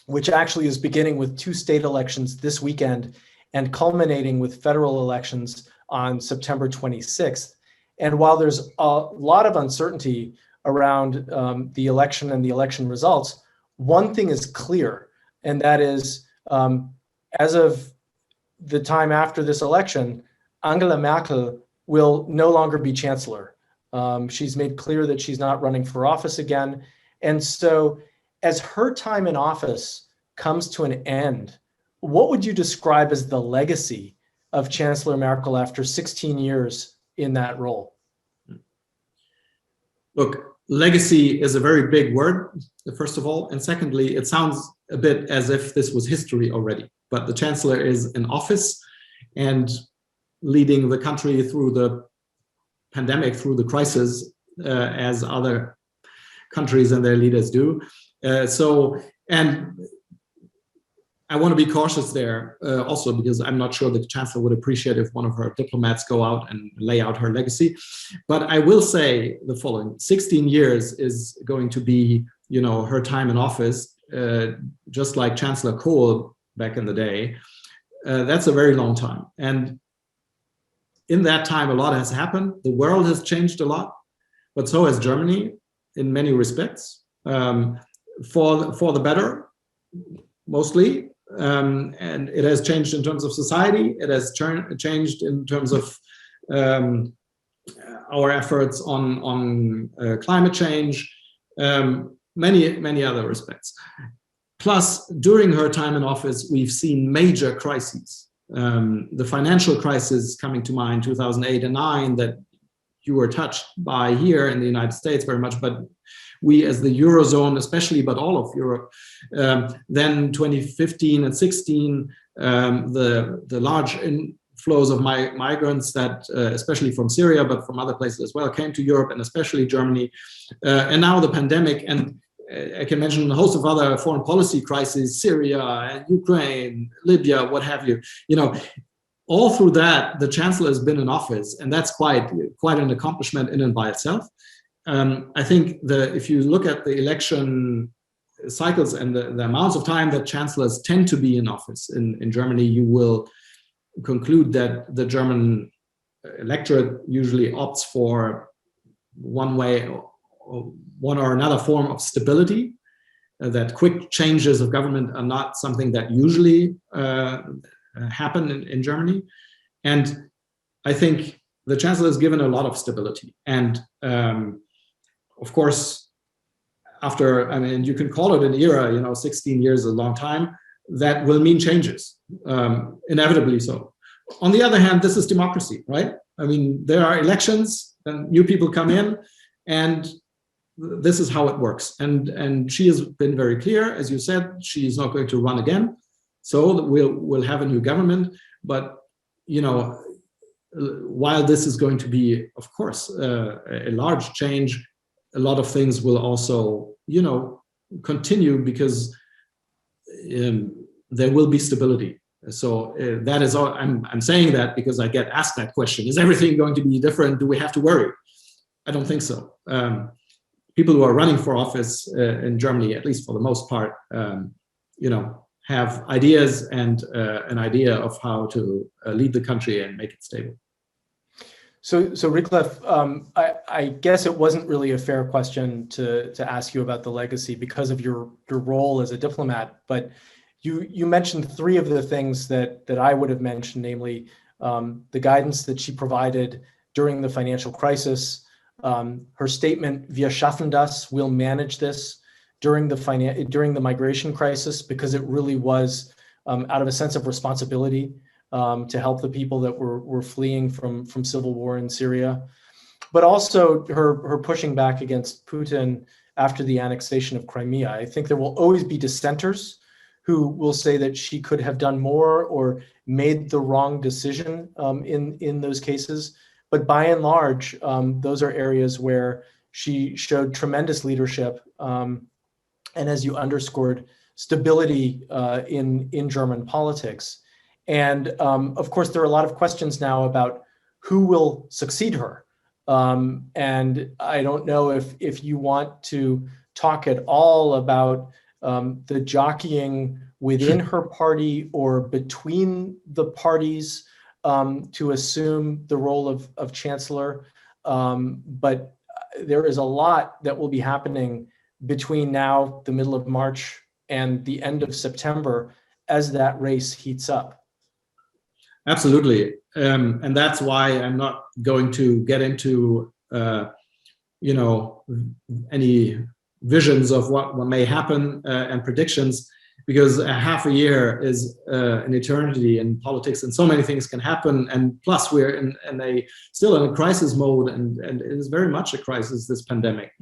which actually is beginning with 2 state elections this weekend and culminating with federal elections on September 26th. And while there's a lot of uncertainty around the election and the election results, one thing is clear, and that is, as of the time after this election, Angela Merkel will no longer be chancellor. She's made clear that she's not running for office again. And so as her time in office comes to an end, what would you describe as the legacy of Chancellor Merkel after 16 years in that role? Look, legacy is a very big word, first of all. And secondly, it sounds a bit as if this was history already. But the chancellor is in office and leading the country through the pandemic, through the crisis, as other countries and their leaders do. And I want to be cautious there also, because I'm not sure the chancellor would appreciate if one of her diplomats go out and lay out her legacy. But I will say the following: 16 years is going to be, her time in office, just like Chancellor Kohl back in the day. That's a very long time. And in that time, a lot has happened. The world has changed a lot, but so has Germany in many respects, for the better, mostly. And it has changed in terms of society. It has changed in terms of our efforts on climate change. many other respects. Plus, during her time in office, we've seen major crises. The financial crisis coming to mind, 2008 and 9, that you were touched by here in the United States very much, but we as the Eurozone especially, but all of Europe. Then 2015 and 16, the large inflows of migrants that, especially from Syria, but from other places as well, came to Europe and especially Germany. And now the pandemic, and I can mention a host of other foreign policy crises, Syria and Ukraine, Libya, what have you. You know, all through that, the chancellor has been in office, and that's quite an accomplishment in and by itself. I think if you look at the election cycles and the amounts of time that chancellors tend to be in office in Germany, you will conclude that the German electorate usually opts for one or another form of stability, that quick changes of government are not something that usually happen in Germany. And I think the chancellor has given a lot of stability. And of course, after, I mean, you can call it an era, 16 years is a long time, that will mean changes, inevitably so. On the other hand, this is democracy, right? I mean, there are elections and new people come in, and this is how it works. And she has been very clear, as you said, she is not going to run again. So we'll have a new government, but while this is going to be, of course, a large change, a lot of things will also, continue, because there will be stability. So that is all. I'm saying that because I get asked that question: is everything going to be different? Do we have to worry? I don't think so. People who are running for office in Germany, at least for the most part, have ideas and an idea of how to lead the country and make it stable. So Ricklef, I guess it wasn't really a fair question to ask you about the legacy because of your role as a diplomat, but you mentioned three of the things that I would have mentioned, namely the guidance that she provided during the financial crisis, her statement, "Wir schaffen das," we'll manage this, during the migration crisis, because it really was out of a sense of responsibility to help the people that were fleeing from civil war in Syria, but also her pushing back against Beutin after the annexation of Crimea. I think there will always be dissenters who will say that she could have done more or made the wrong decision in those cases. But by and large, those are areas where she showed tremendous leadership, and as you underscored, stability in German politics. And of course, there are a lot of questions now about who will succeed her. And I don't know if you want to talk at all about the jockeying within her party or between the parties to assume the role of chancellor. But there is a lot that will be happening between now, the middle of March, and the end of September as that race heats up. Absolutely. And that's why I'm not going to get into, any visions of what may happen and predictions, because a half a year is an eternity in politics, and so many things can happen. And plus, we're still in a crisis mode, and it is very much a crisis, this pandemic,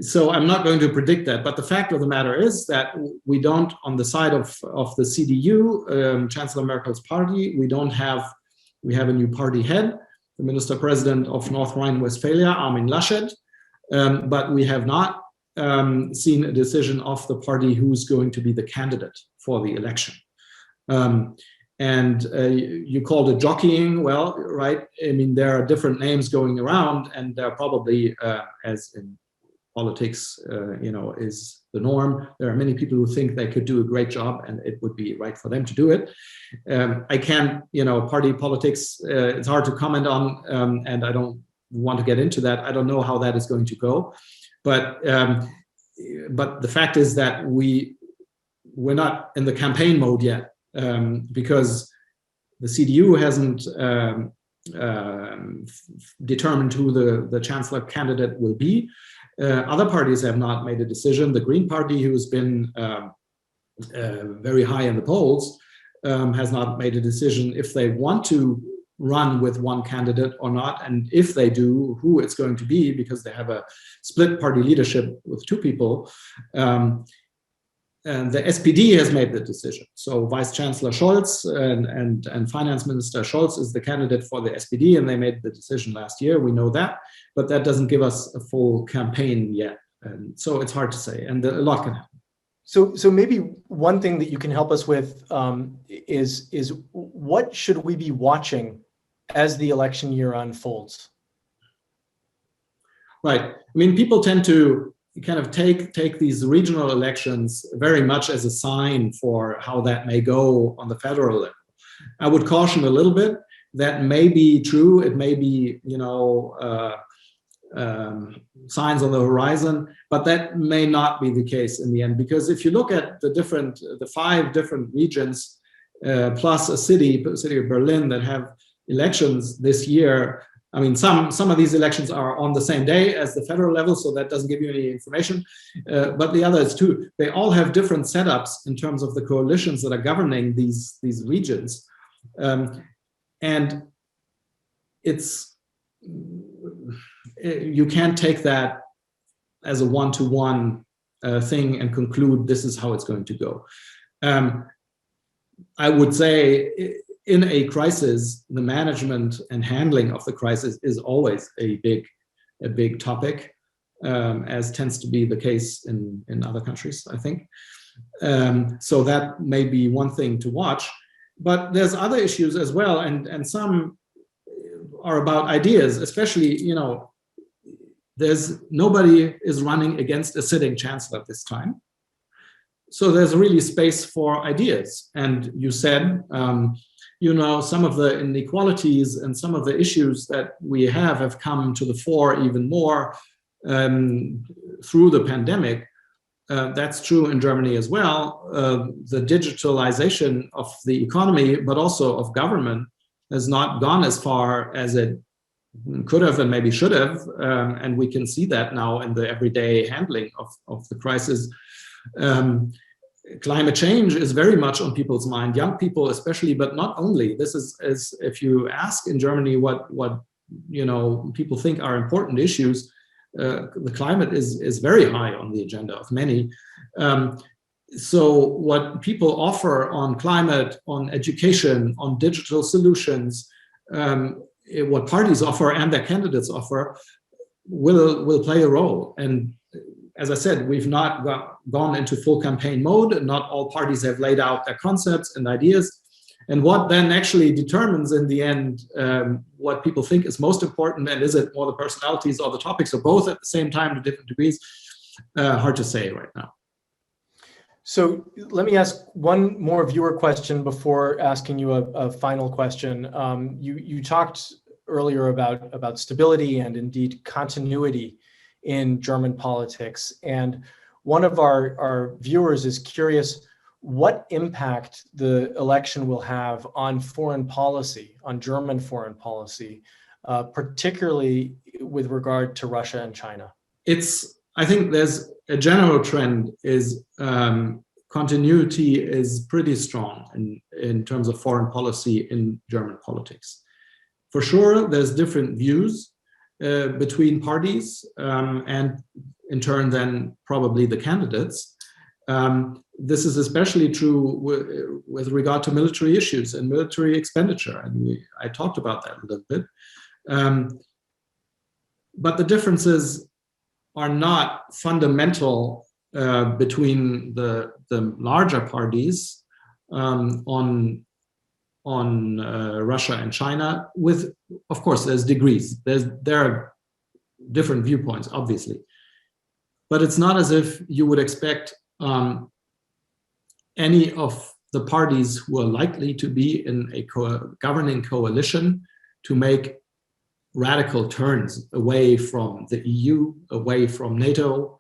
So I'm not going to predict that. But the fact of the matter is that we don't, on the side of the CDU, Chancellor Merkel's party, we have a new party head, the Minister President of North Rhine-Westphalia, Armin Laschet, but we have not seen a decision of the party who's going to be the candidate for the election. And you called it jockeying. Well, right. I mean, there are different names going around, and there are probably, as in politics, is the norm. There are many people who think they could do a great job, and it would be right for them to do it. I can't, party politics, it's hard to comment on, and I don't want to get into that. I don't know how that is going to go. But the fact is that we're not in the campaign mode yet, because the CDU hasn't determined who the chancellor candidate will be. Other parties have not made a decision. The Green Party, who's been very high in the polls, has not made a decision if they want to run with one candidate or not, and if they do, who it's going to be, because they have a split party leadership with two people. And the SPD has made the decision. So Vice Chancellor Scholz and Finance Minister Scholz is the candidate for the SPD, and they made the decision last year. We know that, but that doesn't give us a full campaign yet. And so it's hard to say, and a lot can happen. So maybe one thing that you can help us with is what should we be watching as the election year unfolds? Right. I mean, people tend to kind of take these regional elections very much as a sign for how that may go on the federal level. I would caution a little bit. That may be true. It may be, signs on the horizon, but that may not be the case in the end, because if you look at the 5 different regions plus a city of Berlin that have elections this year, I mean, some of these elections are on the same day as the federal level, so that doesn't give you any information. But the others too, they all have different setups in terms of the coalitions that are governing these regions, and you can't take that as a one-to-one thing and conclude this is how it's going to go. I would say, in a crisis, the management and handling of the crisis is always a big topic, as tends to be the case in other countries, I think. So that may be one thing to watch, but there's other issues as well, and some are about ideas, especially, nobody is running against a sitting chancellor this time. So there's really space for ideas. And you said, some of the inequalities and some of the issues that we have come to the fore even more through the pandemic. That's true in Germany as well. The digitalization of the economy, but also of government, has not gone as far as it could have and maybe should have. And we can see that now in the everyday handling of the crisis. Climate change is very much on people's mind, young people especially, but not only. This is if you ask in Germany what people think are important issues, the climate is very high on the agenda of many. So what people offer on climate, on education, on digital solutions, what parties offer and their candidates offer will play a role. And as I said, we've not gone into full campaign mode. Not all parties have laid out their concepts and ideas. And what then actually determines in the end what people think is most important, and is it more the personalities or the topics, or both at the same time to different degrees, hard to say right now. So let me ask one more viewer question before asking you a final question. You talked earlier about stability and indeed continuity in German politics. And one of our viewers is curious what impact the election will have on foreign policy, on German foreign policy, particularly with regard to Russia and China. I think there's a general trend is continuity is pretty strong in terms of foreign policy in German politics. For sure, there's different views between parties and in turn then probably the candidates. This is especially true with regard to military issues and military expenditure, and I talked about that a little bit. But the differences are not fundamental between the larger parties on Russia and China. With, of course, there's degrees. There are different viewpoints, obviously, but it's not as if you would expect any of the parties who are likely to be in a governing coalition to make radical turns away from the EU, away from NATO,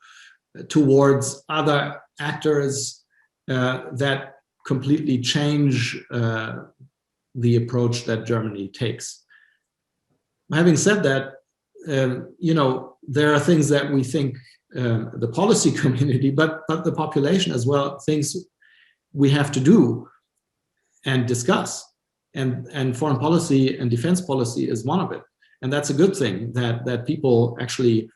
towards other actors that completely change the approach that Germany takes. Having said that, there are things that we think the policy community, but the population as well, thinks we have to do and discuss. And foreign policy and defense policy is one of it. And that's a good thing, that people actually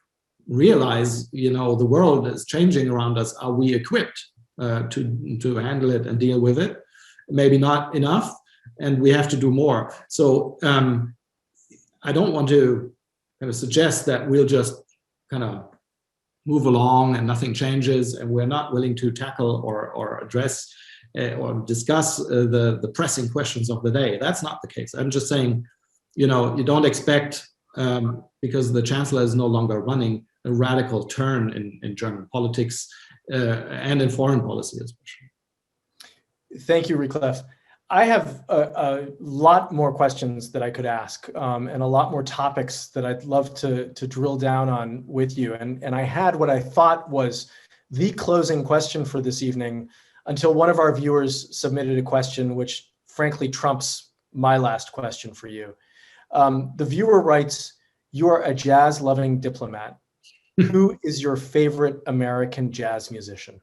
realize, you know, the world is changing around us. Are we equipped to handle it and deal with it? Maybe not enough, and we have to do more. So I don't want to kind of suggest that we'll just kind of move along and nothing changes, and we're not willing to tackle or address or discuss the pressing questions of the day. That's not the case. I'm just saying, you know, you don't expect, because the chancellor is no longer running, a radical turn in German politics and in foreign policy especially. Thank you, Ricklef. I have a lot more questions that I could ask, and a lot more topics that I'd love to drill down on with you. And I had what I thought was the closing question for this evening, until one of our viewers submitted a question which frankly trumps my last question for you. The viewer writes, "You are a jazz-loving diplomat. Who is your favorite American jazz musician?"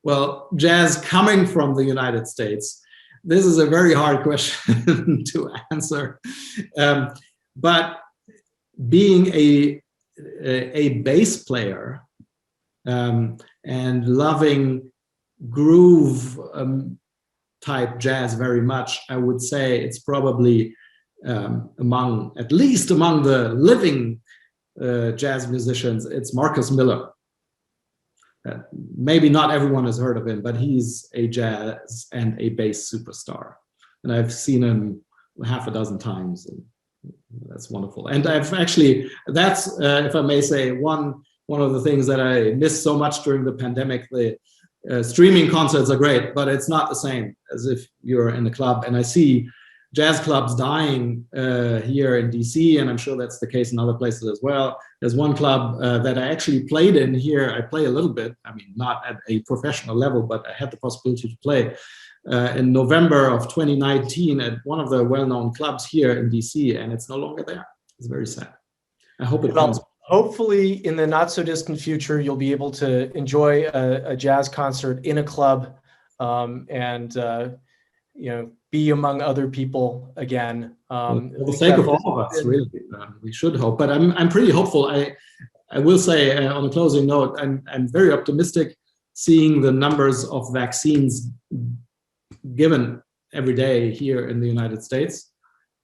Well, jazz coming from the United States, this is a very hard question to answer. But being a bass player and loving groove type jazz very much, I would say it's probably at least among the living jazz musicians, it's Marcus Miller. Maybe not everyone has heard of him, but he's a jazz and a bass superstar. And I've seen him half a dozen times, and that's wonderful. And I've actually, that's, if I may say, one of the things that I missed so much during the pandemic. The streaming concerts are great, but it's not the same as if you're in a club. And I see jazz clubs dying here in DC, and I'm sure that's the case in other places as well. There's one club that I actually played in here. I play a little bit, I mean, not at a professional level, but I had the possibility to play in November of 2019 at one of the well-known clubs here in DC, and it's no longer there. It's very sad. I hope it comes. Hopefully in the not so distant future, you'll be able to enjoy a jazz concert in a club, and you know, be among other people again. For the sake of all of us, really, we should hope. But I'm pretty hopeful. I will say on a closing note, I'm very optimistic seeing the numbers of vaccines given every day here in the United States,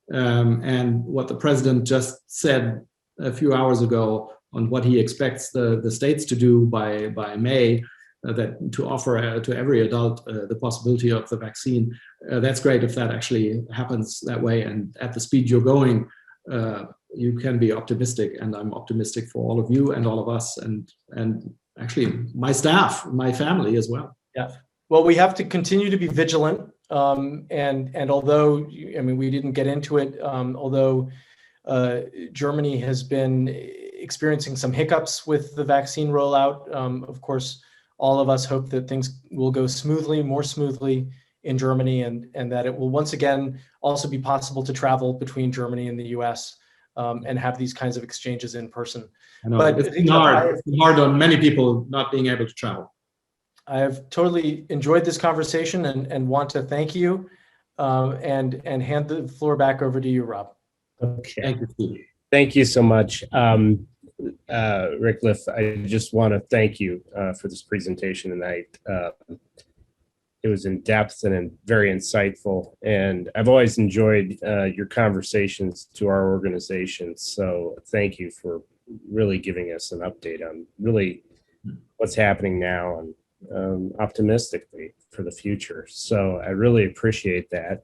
and what the president just said a few hours ago on what he expects the states to do by May. That to offer to every adult the possibility of the vaccine. That's great if that actually happens that way, and at the speed you're going, you can be optimistic, and I'm optimistic for all of you and all of us, and actually my staff, my family as well. Yeah. Well, we have to continue to be vigilant, and although, I mean, we didn't get into it, although Germany has been experiencing some hiccups with the vaccine rollout, of course, all of us hope that things will go smoothly, more smoothly in Germany, and that it will once again also be possible to travel between Germany and the US and have these kinds of exchanges in person. I know, but it's hard on many people not being able to travel. I have totally enjoyed this conversation and want to thank you, and hand the floor back over to you, Rob. Okay. Thank you, Steve. Thank you so much. Ricklef, I just want to thank you for this presentation tonight. It was in depth and very insightful, and I've always enjoyed your conversations to our organization. So thank you for really giving us an update on really what's happening now, and optimistically for the future. So I really appreciate that.